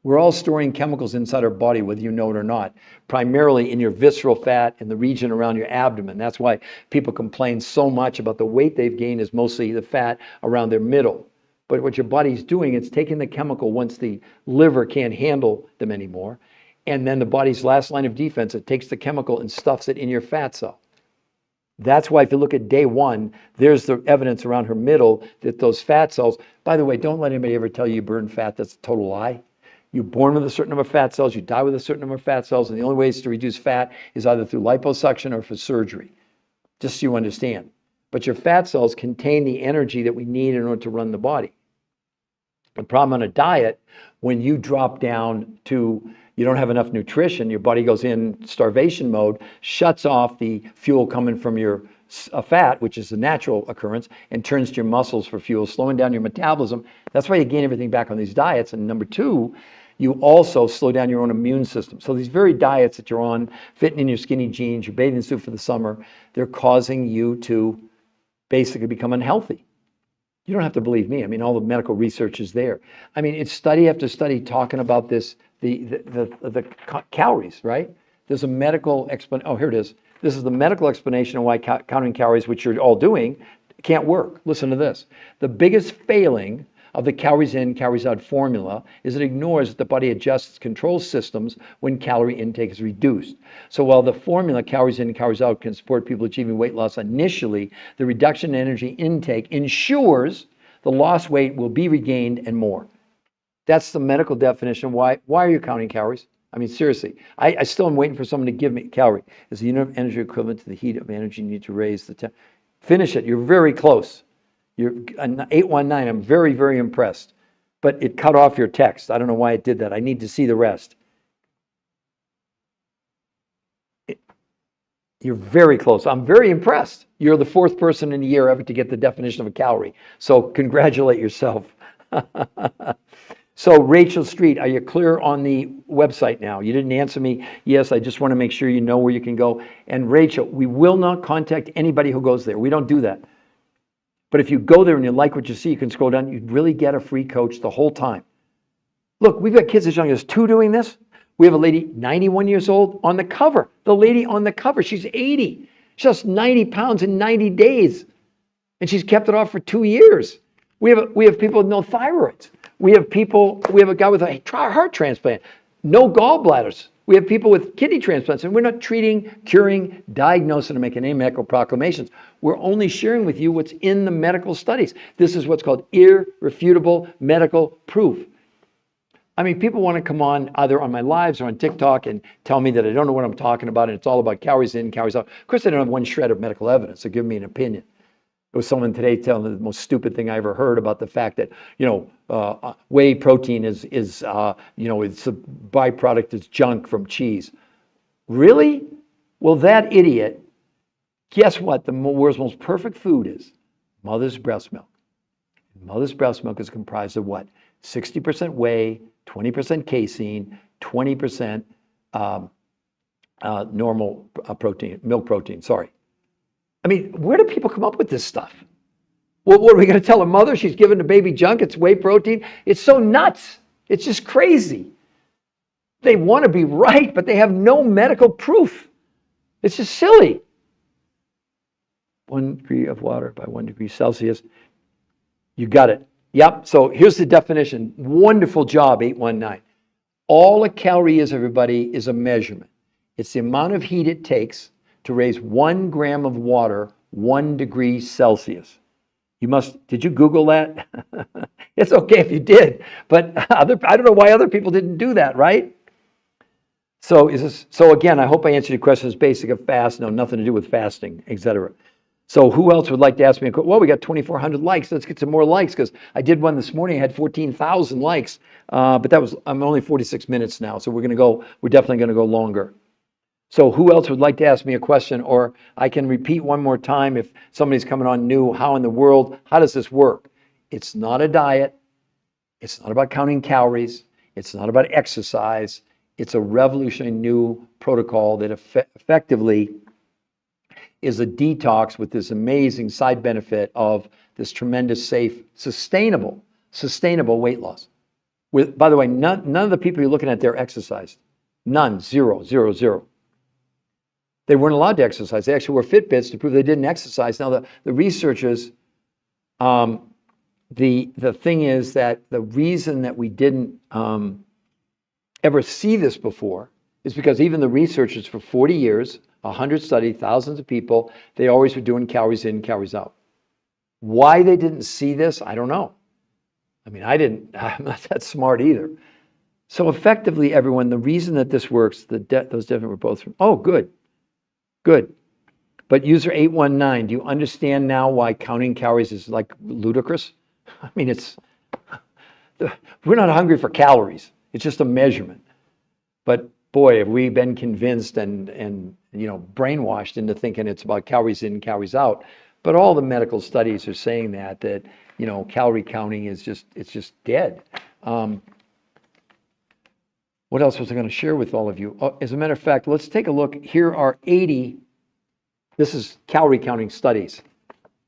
We're all storing chemicals inside our body, whether you know it or not, primarily in your visceral fat and the region around your abdomen. That's why people complain so much about the weight they've gained is mostly the fat around their middle. But what your body's doing, it's taking the chemical once the liver can't handle them anymore. And then the body's last line of defense, it takes the chemical and stuffs it in your fat cell. That's why if you look at day 1, there's the evidence around her middle that those fat cells, by the way, don't let anybody ever tell you you burn fat. That's a total lie. You're born with a certain number of fat cells, you die with a certain number of fat cells, and the only ways to reduce fat is either through liposuction or for surgery, just so you understand. But your fat cells contain the energy that we need in order to run the body. The problem on a diet, when you drop down to, you don't have enough nutrition, your body goes in starvation mode, shuts off the fuel coming from your fat, which is a natural occurrence, and turns to your muscles for fuel, slowing down your metabolism. That's why you gain everything back on these diets. And number 2, you also slow down your own immune system. So these very diets that you're on, fitting in your skinny jeans, your bathing suit for the summer, they're causing you to basically become unhealthy. You don't have to believe me. I mean, all the medical research is there. I mean, it's study after study talking about this, the calories, right? There's a medical explanation. Oh, here it is. This is the medical explanation of why counting calories, which you're all doing, can't work. Listen to this. The biggest failing of the calories in, calories out formula is it ignores that the body adjusts control systems when calorie intake is reduced. So while the formula calories in, calories out can support people achieving weight loss initially, the reduction in energy intake ensures the lost weight will be regained and more. That's the medical definition. Why are you counting calories? I mean, seriously, I still am waiting for someone to give me calorie. Is the unit of energy equivalent to the heat of energy you need to raise the temperature? Finish it. You're very close. You're 819. I'm very, very impressed. But it cut off your text. I don't know why it did that. I need to see the rest. You're very close. I'm very impressed. You're the 4th person in a year ever to get the definition of a calorie. So congratulate yourself. So Rachel Street, are you clear on the website now? You didn't answer me. Yes, I just want to make sure you know where you can go. And Rachel, we will not contact anybody who goes there. We don't do that. But if you go there and you like what you see, you can scroll down. You'd really get a free coach the whole time. Look, we've got kids as young as 2 doing this. We have a lady 91 years old on the cover. The lady on the cover, she's 80. She lost 90 pounds in 90 days. And she's kept it off for 2 years. We have people with no thyroids. We have a guy with a heart transplant, no gallbladders. We have people with kidney transplants, and we're not treating, curing, diagnosing, or making any medical proclamations. We're only sharing with you what's in the medical studies. This is what's called irrefutable medical proof. I mean, people want to come on either on my lives or on TikTok and tell me that I don't know what I'm talking about, and it's all about calories in, calories out. Of course, they don't have one shred of medical evidence to give me an opinion. There was someone today telling the most stupid thing I ever heard about the fact that, whey protein is it's a byproduct, it's junk from cheese. Really? Well, that idiot, guess what? The world's most perfect food is mother's breast milk. Mother's breast milk is comprised of what? 60% whey, 20% casein, 20% normal protein, milk protein, sorry. I mean, where do people come up with this stuff? Well, what are we going to tell a mother? She's giving the baby junk, it's whey protein. It's so nuts. It's just crazy. They want to be right, but they have no medical proof. It's just silly. 1 degree of water by 1 degree Celsius. You got it. Yep. So here's the definition. Wonderful job, 819. All a calorie is, everybody, is a measurement. It's the amount of heat it takes to raise 1 gram of water 1 degree Celsius. Did you Google that? It's okay if you did, but I don't know why other people didn't do that, right? So again, I hope I answered your questions. Basic of fast, no, nothing to do with fasting, etc. So who else would like to ask me a question? Well, we got 2,400 likes. Let's get some more likes because I did one this morning. I had 14,000 likes, but I'm only 46 minutes now, so we're definitely going to go longer. So who else would like to ask me a question? Or I can repeat one more time if somebody's coming on new. How does this work? It's not a diet. It's not about counting calories. It's not about exercise. It's a revolutionary new protocol that effectively is a detox with this amazing side benefit of this tremendous, safe, sustainable weight loss. By the way, none of the people you're looking at there exercised. None. Zero, zero, zero. They weren't allowed to exercise. They actually wore Fitbits to prove they didn't exercise. Now, the researchers, the thing is that the reason that we didn't ever see this before is because even the researchers for 40 years, 100 studies, thousands of people, they always were doing calories in, calories out. Why they didn't see this, I don't know. I mean, I'm not that smart either. So effectively, everyone, the reason that this works, those definitely were both from, oh, good. Good. But user 819, do you understand now why counting calories is like ludicrous? I mean, we're not hungry for calories. It's just a measurement. But boy, have we been convinced and brainwashed into thinking it's about calories in, calories out. But all the medical studies are saying that calorie counting is just dead. What else was I going to share with all of you? As a matter of fact, let's take a look. Here are 80, this is calorie counting studies.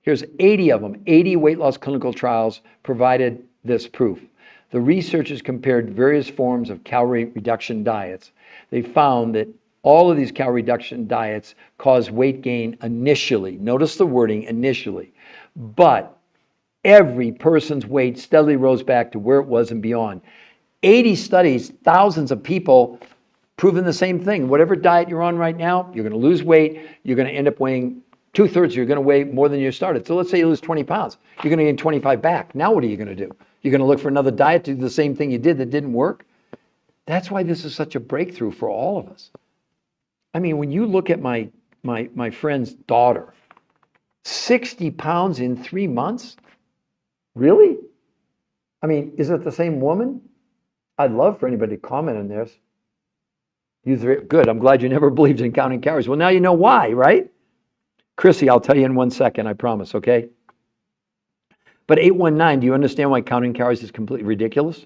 Here's 80 of them. 80 weight loss clinical trials provided this proof. The researchers compared various forms of calorie reduction diets. They found that all of these calorie reduction diets cause weight gain initially. Notice the wording, initially. But every person's weight steadily rose back to where it was and beyond. 80 studies, thousands of people proving the same thing. Whatever diet you're on right now, you're going to lose weight. You're going to end up weighing 2/3. You're going to weigh more than you started. So let's say you lose 20 pounds. You're going to gain 25 back. Now what are you going to do? You're going to look for another diet to do the same thing you did that didn't work? That's why this is such a breakthrough for all of us. I mean, when you look at my friend's daughter, 60 pounds in 3 months? Really? I mean, is it the same woman? I'd love for anybody to comment on this. Good. I'm glad you never believed in counting calories. Well, now you know why, right? Chrissy, I'll tell you in 1 second, I promise, okay? But 819, do you understand why counting calories is completely ridiculous?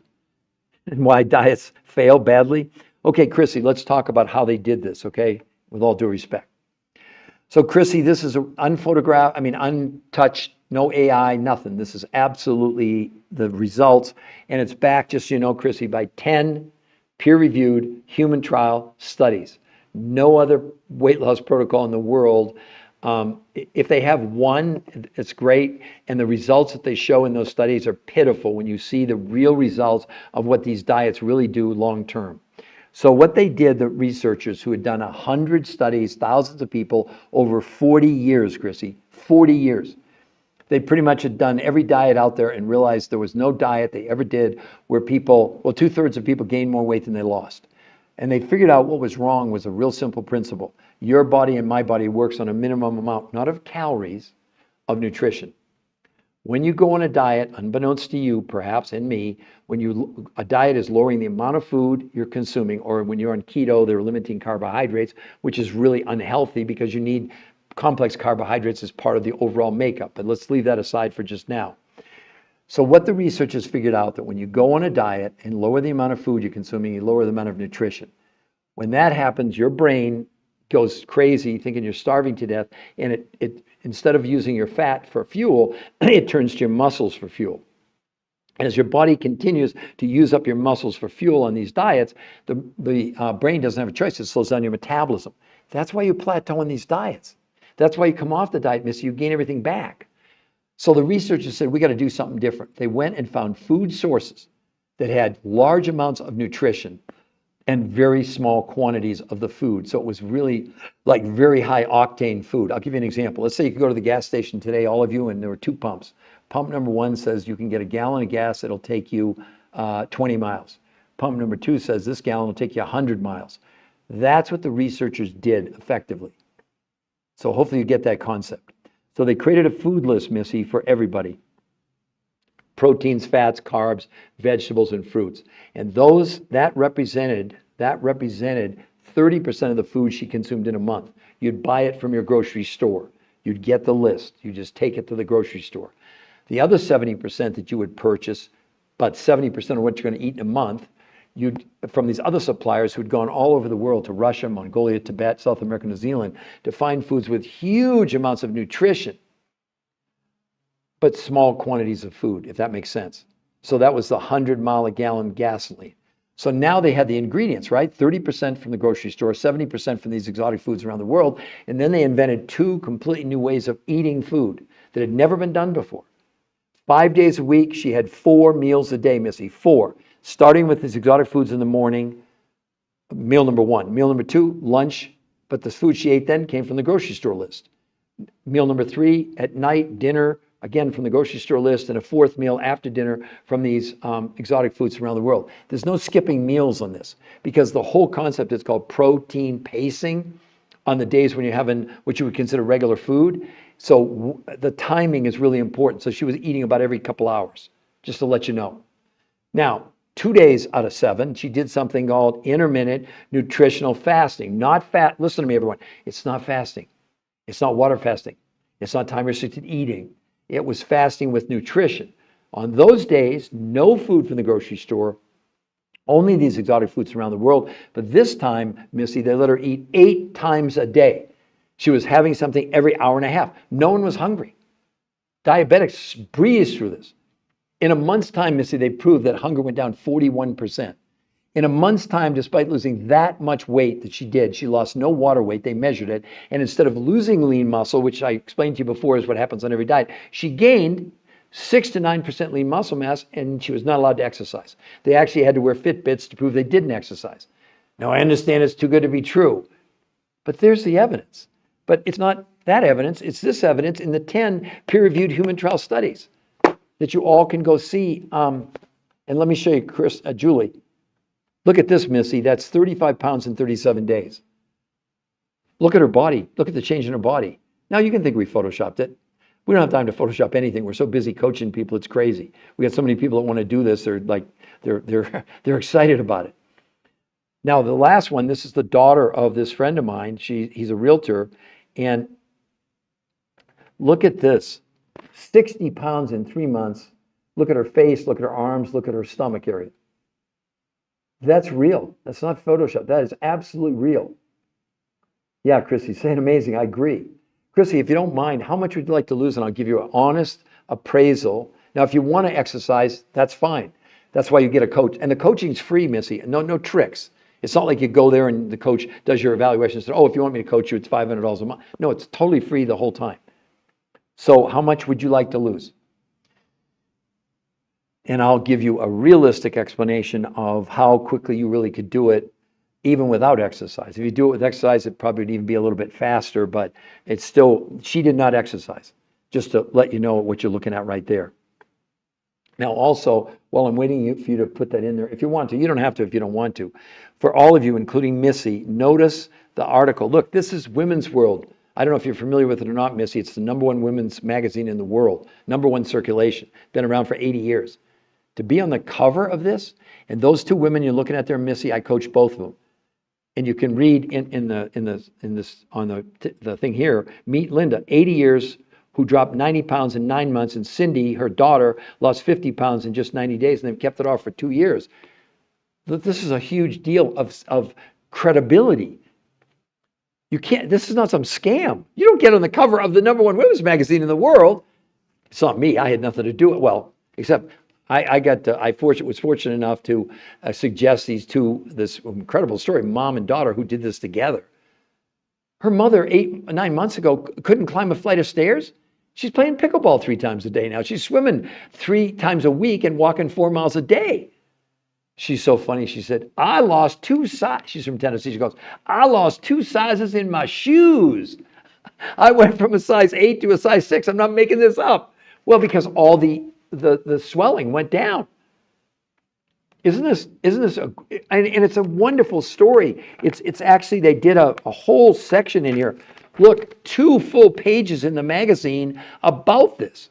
And why diets fail badly? Okay, Chrissy, let's talk about how they did this, okay? With all due respect. So, Chrissy, this is untouched, no AI, nothing. This is absolutely the results. And it's backed, just so you know, Chrissy, by 10 peer-reviewed human trial studies. No other weight loss protocol in the world. If they have one, it's great. And the results that they show in those studies are pitiful when you see the real results of what these diets really do long-term. So what they did, the researchers who had done 100 studies, thousands of people, over 40 years, Chrissy, 40 years. They pretty much had done every diet out there and realized there was no diet they ever did where 2/3 of people gained more weight than they lost. And they figured out what was wrong was a real simple principle. Your body and my body works on a minimum amount, not of calories, of nutrition. When you go on a diet, unbeknownst to you, perhaps, and me, a diet is lowering the amount of food you're consuming, or when you're on keto, they're limiting carbohydrates, which is really unhealthy because you need complex carbohydrates as part of the overall makeup. But let's leave that aside for just now. So what the researchers figured out that when you go on a diet and lower the amount of food you're consuming, you lower the amount of nutrition. When that happens, your brain goes crazy thinking you're starving to death, and it instead of using your fat for fuel, it turns to your muscles for fuel. And as your body continues to use up your muscles for fuel on these diets, the brain doesn't have a choice. It slows down your metabolism. That's why you plateau on these diets. That's why you come off the diet, Missy, you gain everything back. So the researchers said, we got to do something different. They went and found food sources that had large amounts of nutrition and very small quantities of the food. So it was really like very high octane food. I'll give you an example. Let's say you could go to the gas station today, all of you, and there were 2 pumps. Pump number 1 says you can get a gallon of gas that'll take you 20 miles. Pump number 2 says this gallon will take you 100 miles. That's what the researchers did effectively. So hopefully you get that concept. So they created a food list, Missy, for everybody. Proteins, fats, carbs, vegetables, and fruits. And that represented 30% of the food she consumed in a month. You'd buy it from your grocery store. You'd get the list. You just take it to the grocery store. The other 70% that you would purchase, about 70% of what you're going to eat in a month, from these other suppliers who'd gone all over the world to Russia, Mongolia, Tibet, South America, New Zealand, to find foods with huge amounts of nutrition, but small quantities of food, if that makes sense. So that was the 100-mile a gallon gasoline. So now they had the ingredients, right? 30% from the grocery store, 70% from these exotic foods around the world. And then they invented 2 completely new ways of eating food that had never been done before. 5 days a week, she had 4 meals a day, Missy, 4. Starting with these exotic foods in the morning, meal number 1. Meal number 2, lunch, but the food she ate then came from the grocery store list. Meal number 3, at night, dinner, again from the grocery store list, and a 4th meal after dinner from these exotic foods around the world. There's no skipping meals on this because the whole concept is called protein pacing on the days when you're having what you would consider regular food. So the timing is really important. So she was eating about every couple hours, just to let you know. Now, 2 days out of 7, she did something called intermittent nutritional fasting. Not fat. Listen to me, everyone. It's not fasting. It's not water fasting. It's not time-restricted eating. It was fasting with nutrition. On those days, no food from the grocery store, only these exotic foods around the world. But this time, Missy, they let her eat 8 times a day. She was having something every hour and a half. No one was hungry. Diabetics breezed through this. In a month's time, Missy, they proved that hunger went down 41%. In a month's time, despite losing that much weight that she did, she lost no water weight. They measured it. And instead of losing lean muscle, which I explained to you before is what happens on every diet, she gained 6 to 9% lean muscle mass, and she was not allowed to exercise. They actually had to wear Fitbits to prove they didn't exercise. Now, I understand it's too good to be true, but there's the evidence. But it's not that evidence. It's this evidence in the 10 peer-reviewed human trial studies that you all can go see. And let me show you, Julie. Look at this, Missy. That's 35 pounds in 37 days. Look at her body. Look at the change in her body. Now, you can think we photoshopped it. We don't have time to Photoshop anything. We're so busy coaching people, it's crazy. We got so many people that want to do this. They're excited about it. Now, the last one, this is the daughter of this friend of mine. He's a realtor. And look at this. 60 pounds in 3 months. Look at her face, look at her arms, look at her stomach area. That's real. That's not Photoshop. That is absolutely real. Yeah, Chrissy, saying amazing. I agree. Chrissy, if you don't mind, how much would you like to lose? And I'll give you an honest appraisal. Now, if you want to exercise, that's fine. That's why you get a coach. And the coaching's free, Missy. No tricks. It's not like you go there and the coach does your evaluation and says, oh, if you want me to coach you, it's $500 a month. No, it's totally free the whole time. So how much would you like to lose? And I'll give you a realistic explanation of how quickly you really could do it, even without exercise. If you do it with exercise, it probably would even be a little bit faster, but it's still, she did not exercise, just to let you know what you're looking at right there. Now, also, while I'm waiting for you to put that in there, if you want to, you don't have to if you don't want to. For all of you, including Missy, notice the article. Look, this is Women's World, I don't know if you're familiar with it or not, Missy. It's the #1 women's magazine in the world, #1 circulation. Been around for 80 years. To be on the cover of this, and those two women you're looking at there, Missy, I coach both of them. And you can read in this on the thing here. Meet Linda, 80 years, who dropped 90 pounds in 9 months, and Cynde, her daughter, lost 50 pounds in just 90 days, and they've kept it off for 2 years. This is a huge deal of credibility. You can't. This is not some scam. You don't get on the cover of the #1 women's magazine in the world. It's not me. I had nothing to do with it. Well, except I was fortunate enough to suggest this incredible story, mom and daughter who did this together. Her mother, 9 months ago, couldn't climb a flight of stairs. She's playing pickleball 3 times a day now. She's swimming 3 times a week and walking 4 miles a day. She's so funny. She said, I lost 2 sizes. She's from Tennessee. She goes, I lost 2 sizes in my shoes. I went from a size 8 to a size 6. I'm not making this up. Well, because all the swelling went down. Isn't this and it's a wonderful story. It's actually, they did a whole section in here. Look, 2 full pages in the magazine about this.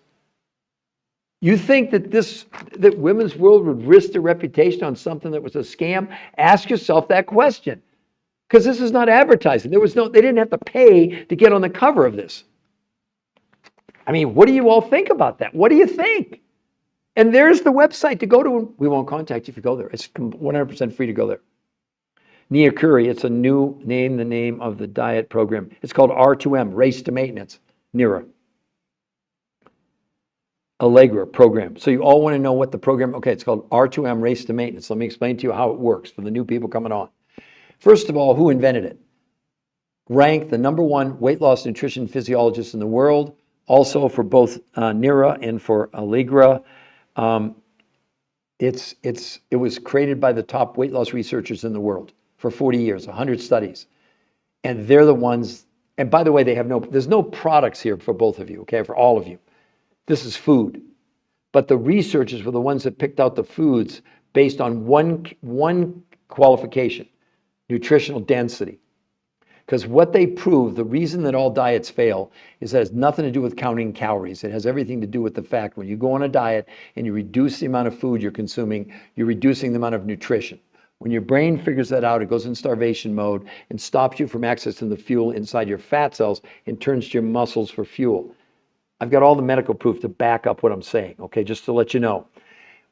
You think that Women's World would risk their reputation on something that was a scam? Ask yourself that question. Because this is not advertising. They didn't have to pay to get on the cover of this. I mean, what do you all think about that? What do you think? And there's the website to go to. We won't contact you if you go there. It's 100% free to go there. Nia Curry, it's a new name, the name of the diet program. It's called R2M, Race to Maintenance. NIRA. Allegra program. So you all want to know what the program, okay, it's called R2M, Race to Maintenance. Let me explain to you how it works for the new people coming on. First of all, who invented it? Ranked the #1 weight loss nutrition physiologist in the world. Also for both NIRA and for Allegra. It was created by the top weight loss researchers in the world for 40 years, 100 studies. And they're the ones, and by the way, there's no products here for both of you, okay, for all of you. This is food. But the researchers were the ones that picked out the foods based on one qualification, nutritional density. Because what they proved, the reason that all diets fail is that it has nothing to do with counting calories. It has everything to do with the fact when you go on a diet and you reduce the amount of food you're consuming, you're reducing the amount of nutrition. When your brain figures that out, it goes in starvation mode and stops you from accessing the fuel inside your fat cells and turns to your muscles for fuel. I've got all the medical proof to back up what I'm saying, okay, just to let you know.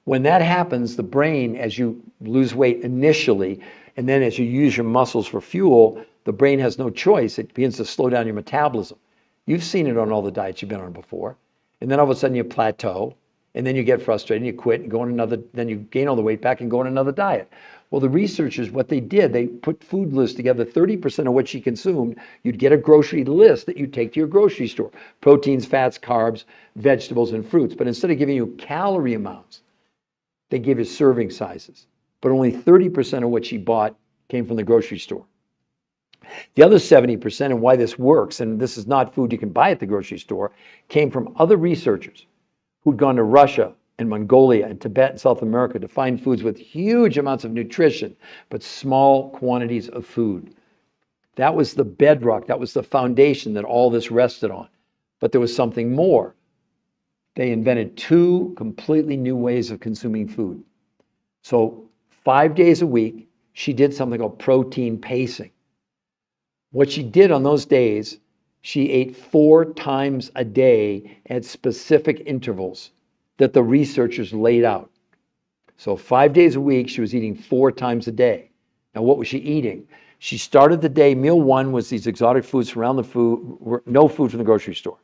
When that happens, the brain, as you lose weight initially, and then as you use your muscles for fuel, the brain has no choice. It begins to slow down your metabolism. You've seen it on all the diets you've been on before. And then all of a sudden you plateau, and then you get frustrated, and you quit, and go on another, then you gain all the weight back and go on another diet. Well, the researchers, what they did, they put food lists together, 30% of what she consumed. You'd get a grocery list that you take to your grocery store. Proteins, fats, carbs, vegetables, and fruits. But instead of giving you calorie amounts, they give you serving sizes. But only 30% of what she bought came from the grocery store. The other 70%, and why this works, and this is not food you can buy at the grocery store, came from other researchers who'd gone to Russia and Mongolia and Tibet and South America to find foods with huge amounts of nutrition, but small quantities of food. That was the bedrock. That was the foundation that all this rested on. But there was something more. They invented 2 completely new ways of consuming food. So 5 days a week, she did something called protein pacing. What she did on those days, she ate 4 times a day at specific intervals that the researchers laid out. So 5 days a week, she was eating 4 times a day. Now, what was she eating? She started the day, meal 1 was these exotic foods around the food, no food from the grocery store.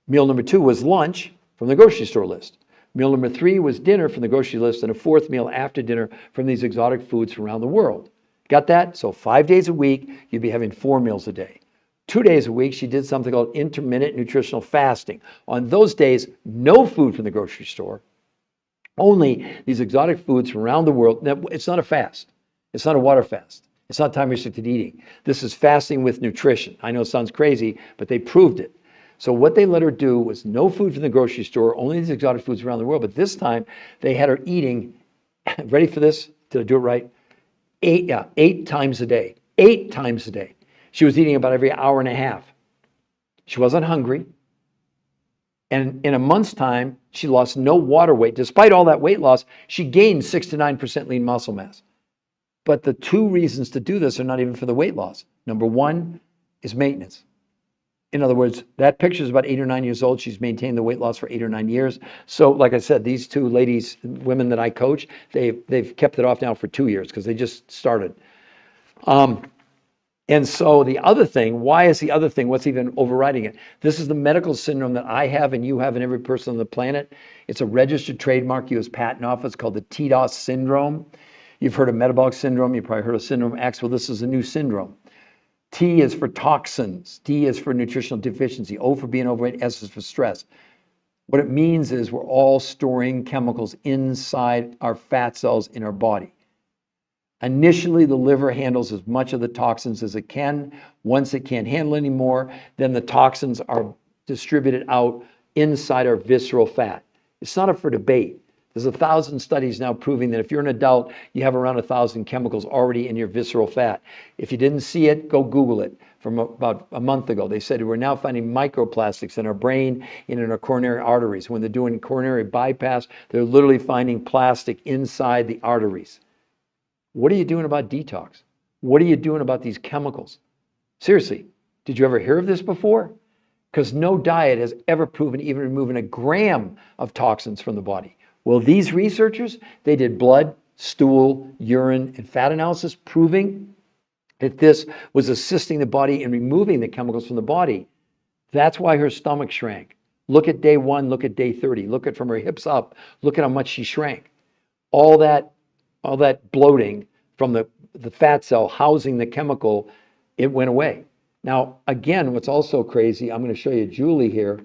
Meal number 2 was lunch from the grocery store list. Meal number 3 was dinner from the grocery list, and a 4th meal after dinner from these exotic foods from around the world. Got that? So 5 days a week, you'd be having 4 meals a day. 2 days a week, she did something called intermittent nutritional fasting. On those days, no food from the grocery store, only these exotic foods from around the world. Now, it's not a fast. It's not a water fast. It's not time-restricted eating. This is fasting with nutrition. I know it sounds crazy, but they proved it. So what they let her do was no food from the grocery store, only these exotic foods around the world. But this time, they had her eating, ready for this? Did I do it right? 8 times a day. 8 times a day. She was eating about every hour and a half. She wasn't hungry. And in a month's time, she lost no water weight. Despite all that weight loss, she gained 6 to 9% lean muscle mass. But the two reasons to do this are not even for the weight loss. Number one is maintenance. In other words, that picture is about 8 or 9 years old. She's maintained the weight loss for 8 or 9 years. So, like I said, these two ladies, women that I coach, they've kept it off now for 2 years because they just started. And so the other thing, why is the other thing? What's even overriding it? This is the medical syndrome that I have and you have and every person on the planet. It's a registered trademark, U.S. Patent Office, called the TDOS syndrome. You've heard of metabolic syndrome. You've probably heard of syndrome X. Well, this is a new syndrome. T is for toxins. D is for nutritional deficiency. O for being overweight. S is for stress. What it means is we're all storing chemicals inside our fat cells in our body. Initially, the liver handles as much of the toxins as it can. Once it can't handle anymore, then the toxins are distributed out inside our visceral fat. It's not up for debate. There's 1,000 studies now proving that if you're an adult, you have around 1,000 chemicals already in your visceral fat. If you didn't see it, go Google it. From about a month ago, they said we're now finding microplastics in our brain and in our coronary arteries. When they're doing coronary bypass, they're literally finding plastic inside the arteries. What are you doing about detox? What are you doing about these chemicals? Seriously, did you ever hear of this before? Because no diet has ever proven even removing a gram of toxins from the body. Well, these researchers, they did blood, stool, urine, and fat analysis proving that this was assisting the body in removing the chemicals from the body. That's why her stomach shrank. Look at day 1, look at day 30. Look at from her hips up. Look at how much she shrank. All that bloating from the fat cell housing the chemical, it went away. Now, again, what's also crazy, I'm going to show you Julie here.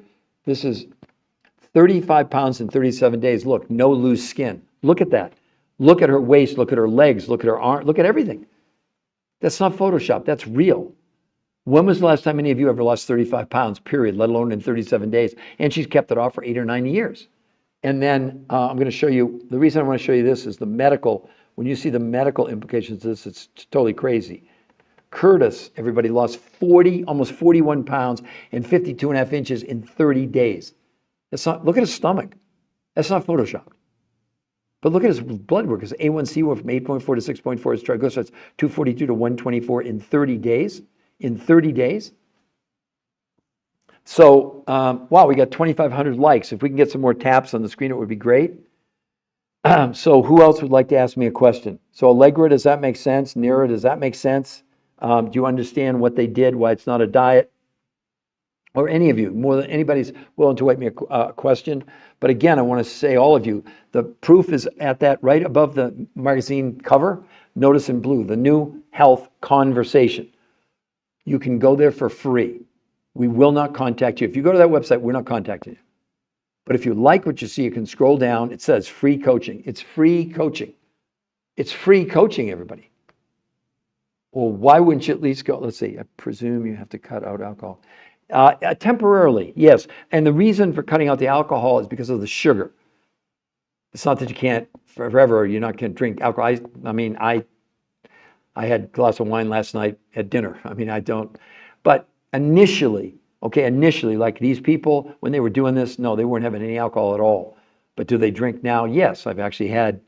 This is 35 pounds in 37 days. Look, no loose skin. Look at that. Look at her waist. Look at her legs. Look at her arm. Look at everything. That's not Photoshop. That's real. When was the last time any of you ever lost 35 pounds, period, let alone in 37 days? And she's kept it off for 8 or 9 years. And then I'm going to show you, the reason I want to show you this is the medical, when you see the medical implications of this, it's totally crazy. Curtis, everybody, lost almost 41 pounds and 52.5 inches in 30 days. That's not, look at his stomach. That's not Photoshopped. But look at his blood work. His A1C went from 8.4 to 6.4. His triglycerides 242 to 124 in 30 days. In 30 days. So, wow, we got 2,500 likes. If we can get some more taps on the screen, it would be great. So who else would like to ask me a question? So Allegra, does that make sense? Nira, does that make sense? Do you understand what they did, why it's not a diet? Or any of you, more than anybody's willing to write me a question. But again, I want to say, all of you, the proof is at that right above the magazine cover. Notice in blue, the new health conversation. You can go there for free. We will not contact you. If you go to that website, we're not contacting you. But if you like what you see, you can scroll down. It says free coaching. It's free coaching. It's free coaching, everybody. Well, why wouldn't you at least go? Let's see. I presume you have to cut out alcohol. Temporarily, yes. And the reason for cutting out the alcohol is because of the sugar. It's not that you can't forever, you're not going to drink alcohol. I had a glass of wine last night at dinner. I don't. But initially, like these people, when they were doing this, no, they weren't having any alcohol at all. But do they drink now? Yes, I've actually had,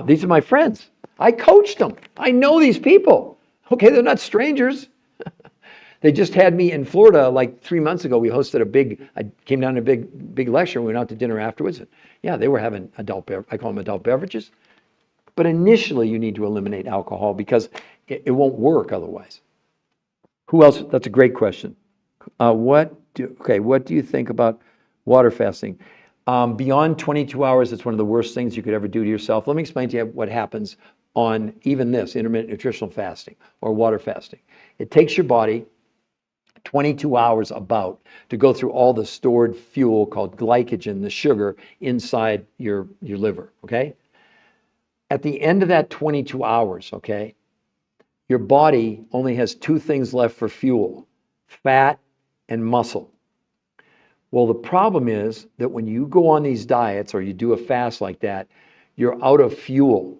these are my friends. I coached them. I know these people. Okay, they're not strangers. They just had me in Florida like 3 months ago. We hosted I came down to a big lecture. And we went out to dinner afterwards. And yeah, they were having I call them adult beverages. But initially, you need to eliminate alcohol because it won't work otherwise. Who else? That's a great question. What do you think about water fasting? Beyond 22 hours, it's one of the worst things you could ever do to yourself. Let me explain to you what happens on even this, intermittent nutritional fasting or water fasting. It takes your body 22 hours about to go through all the stored fuel called glycogen, the sugar inside your liver, okay? At the end of that 22 hours, okay, your body only has 2 things left for fuel, fat and muscle. Well, the problem is that when you go on these diets or you do a fast like that, you're out of fuel.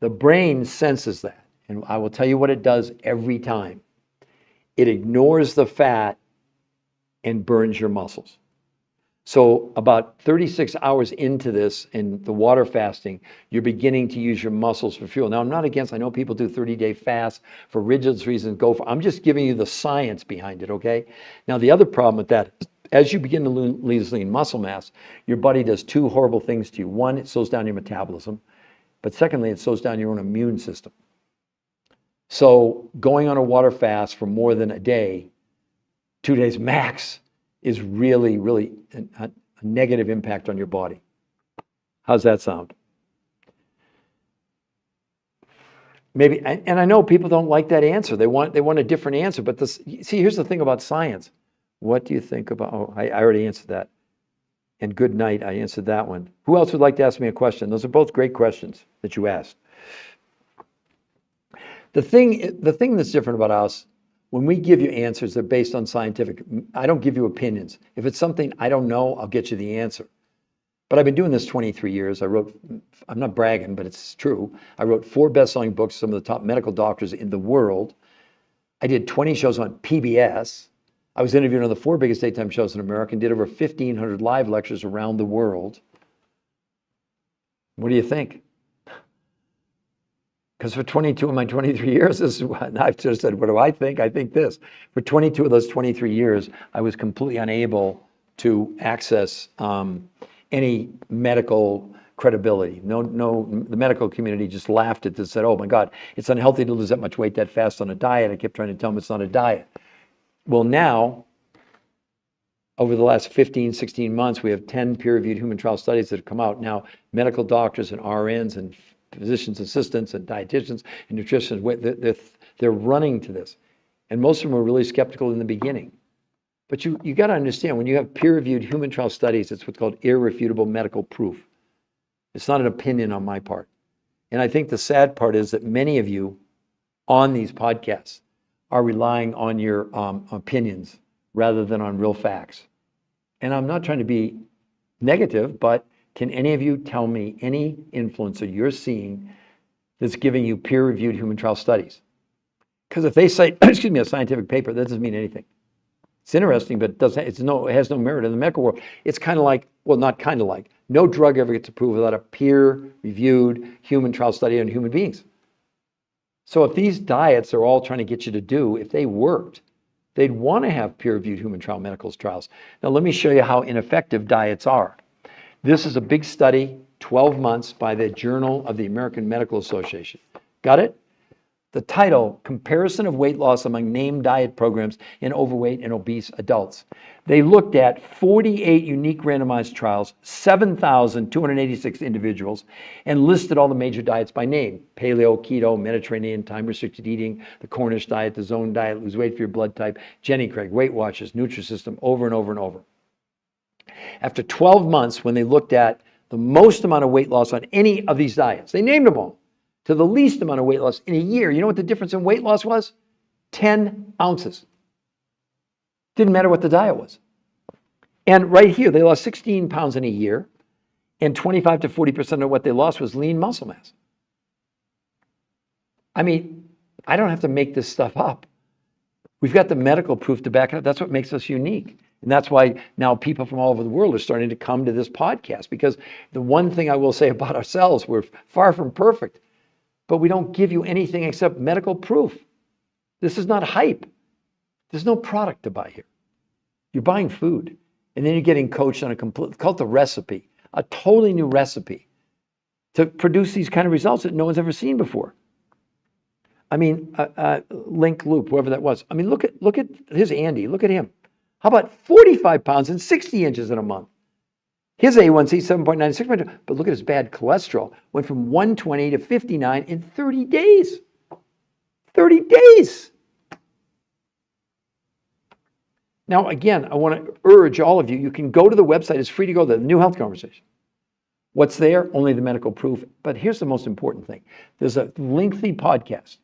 The brain senses that, and I will tell you what it does every time. It ignores the fat and burns your muscles. So about 36 hours into this, in the water fasting, you're beginning to use your muscles for fuel. Now, I'm not against, I know people do 30-day fasts for religious reasons, I'm just giving you the science behind it, okay? Now, the other problem with that, as you begin to lose lean muscle mass, your body does two horrible things to you. One, it slows down your metabolism, but secondly, it slows down your own immune system. So going on a water fast for more than a day, 2 days max, is really, really a negative impact on your body. How's that sound? Maybe, and I know people don't like that answer. They want a different answer. But see, here's the thing about science. What do you think about? Oh, I already answered that. And good night, I answered that one. Who else would like to ask me a question? Those are both great questions that you asked. The thing that's different about us, when we give you answers, they're based on scientific. I don't give you opinions. If it's something I don't know, I'll get you the answer. But I've been doing this 23 years. I'm not bragging, but it's true. I wrote 4 best-selling books, some of the top medical doctors in the world. I did 20 shows on PBS. I was interviewed on the 4 biggest daytime shows in America and did over 1,500 live lectures around the world. What do you think? Because for 22 of my 23 years, this is what I've just said, what do I think? I think this. For 22 of those 23 years, I was completely unable to access any medical credibility. No, the medical community just laughed at this, said, oh my God, it's unhealthy to lose that much weight that fast on a diet. I kept trying to tell them it's not a diet. Well, now, over the last 15, 16 months, we have 10 peer-reviewed human trial studies that have come out. Now, medical doctors and RNs and physician's assistants and dietitians and nutritionists, they're running to this. And most of them were really skeptical in the beginning. But you got to understand, when you have peer-reviewed human trial studies, it's what's called irrefutable medical proof. It's not an opinion on my part. And I think the sad part is that many of you on these podcasts are relying on your opinions rather than on real facts. And I'm not trying to be negative, but can any of you tell me any influencer you're seeing that's giving you peer-reviewed human trial studies? Because if they cite, excuse me, a scientific paper, that doesn't mean anything. It's interesting, but it has no merit in the medical world. It's kind of like, well, not kind of like, no drug ever gets approved without a peer-reviewed human trial study on human beings. So if these diets are all trying to get you to do, if they worked, they'd want to have peer-reviewed human trial medical trials. Now, let me show you how ineffective diets are. This is a big study, 12 months, by the Journal of the American Medical Association. Got it? The title, Comparison of Weight Loss Among Named Diet Programs in Overweight and Obese Adults. They looked at 48 unique randomized trials, 7,286 individuals, and listed all the major diets by name: paleo, keto, Mediterranean, time-restricted eating, the Cornish diet, the zone diet, lose weight for your blood type, Jenny Craig, Weight Watchers, Nutrisystem, over and over and over. After 12 months, when they looked at the most amount of weight loss on any of these diets, they named them all, to the least amount of weight loss in a year. You know what the difference in weight loss was? 10 ounces. Didn't matter what the diet was. And right here, they lost 16 pounds in a year, and 25 to 40% of what they lost was lean muscle mass. I mean, I don't have to make this stuff up. We've got the medical proof to back it up. That's what makes us unique. And that's why now people from all over the world are starting to come to this podcast, because the one thing I will say about ourselves, we're far from perfect, but we don't give you anything except medical proof. This is not hype. There's no product to buy here. You're buying food, and then you're getting coached on it's called the recipe, a totally new recipe to produce these kind of results that no one's ever seen before. I mean, Link Loop, whoever that was. I mean, look at his Andy. Look at him. How about 45 pounds and 60 inches in a month? His A1C, 7.96, but look at his bad cholesterol. Went from 120 to 59 in 30 days. 30 days. Now, again, I want to urge all of you, you can go to the website. It's free to go to the New Health Conversation. What's there? Only the medical proof. But here's the most important thing. There's a lengthy podcast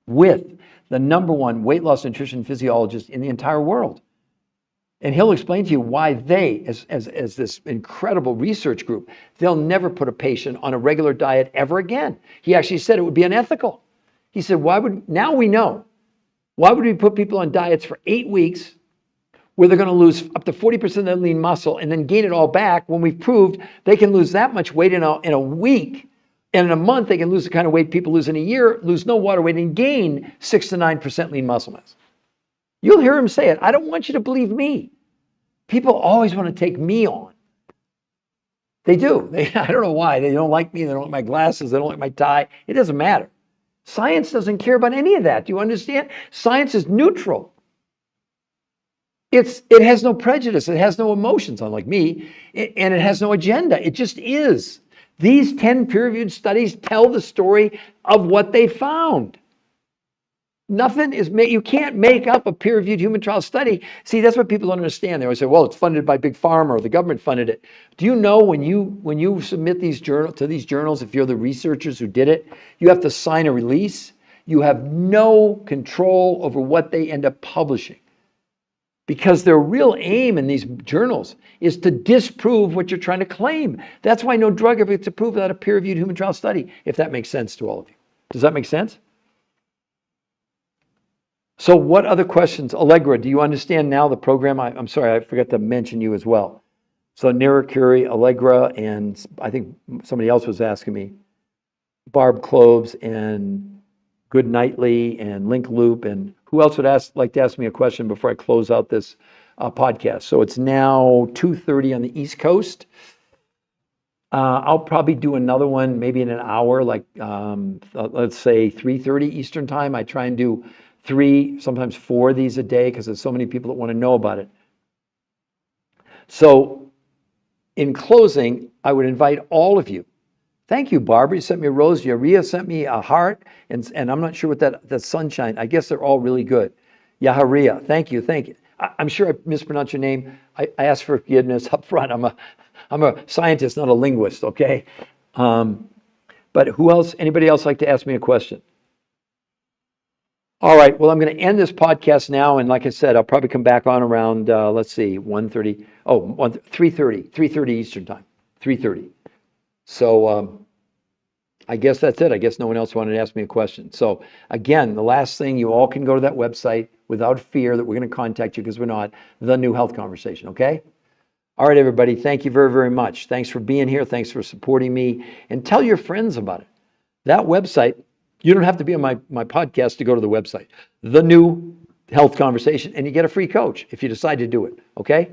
with the #1 weight loss nutrition physiologist in the entire world. And he'll explain to you why they, as this incredible research group, they'll never put a patient on a regular diet ever again. He actually said it would be unethical. He said, now we know, why would we put people on diets for 8 weeks where they're going to lose up to 40% of their lean muscle and then gain it all back when we've proved they can lose that much weight in a week. And in a month, they can lose the kind of weight people lose in a year, lose no water weight, and gain 6 to 9% lean muscle mass. You'll hear him say it. I don't want you to believe me. People always want to take me on. They do. I don't know why. They don't like me. They don't like my glasses. They don't like my tie. It doesn't matter. Science doesn't care about any of that. Do you understand? Science is neutral. It has no prejudice. It has no emotions, unlike me, and it has no agenda. It just is. These 10 peer-reviewed studies tell the story of what they found. Nothing is made. You can't make up a peer-reviewed human trial study. See, that's what people don't understand. They always say, "Well, it's funded by big pharma or the government funded it." Do you know when you submit these journals, if you're the researchers who did it, you have to sign a release. You have no control over what they end up publishing, because their real aim in these journals is to disprove what you're trying to claim. That's why no drug ever gets approved without a peer-reviewed human trial study. If that makes sense to all of you, does that make sense? So what other questions? Allegra, do you understand now the program? I'm sorry, I forgot to mention you as well. So Nira Curie, Allegra, and I think somebody else was asking me, Barb Cloves and Good Nightly and Link Loop, and who else would like to ask me a question before I close out this podcast? So it's now 2:30 on the East Coast. I'll probably do another one maybe in an hour, like let's say 3:30 Eastern time. I try and do 3, sometimes 4 of these a day because there's so many people that want to know about it. So in closing, I would invite all of you. Thank you, Barbara. You sent me a rose. Yaria sent me a heart, and I'm not sure what that sunshine. I guess they're all really good. Yaharia, thank you. I'm sure I mispronounced your name. I ask for forgiveness up front. I'm a scientist, not a linguist. Okay. But who else? Anybody else like to ask me a question? All right. Well, I'm going to end this podcast now, and like I said, I'll probably come back on around let's see, 1:30. 3:30 Eastern time. 3:30. So I guess that's it. I guess no one else wanted to ask me a question. So again, the last thing, you all can go to that website without fear that we're going to contact you, because we're not. The New Health Conversation, okay? All right, everybody. Thank you very, very much. Thanks for being here. Thanks for supporting me. And tell your friends about it. That website, you don't have to be on my podcast to go to the website. The New Health Conversation, and you get a free coach if you decide to do it, okay?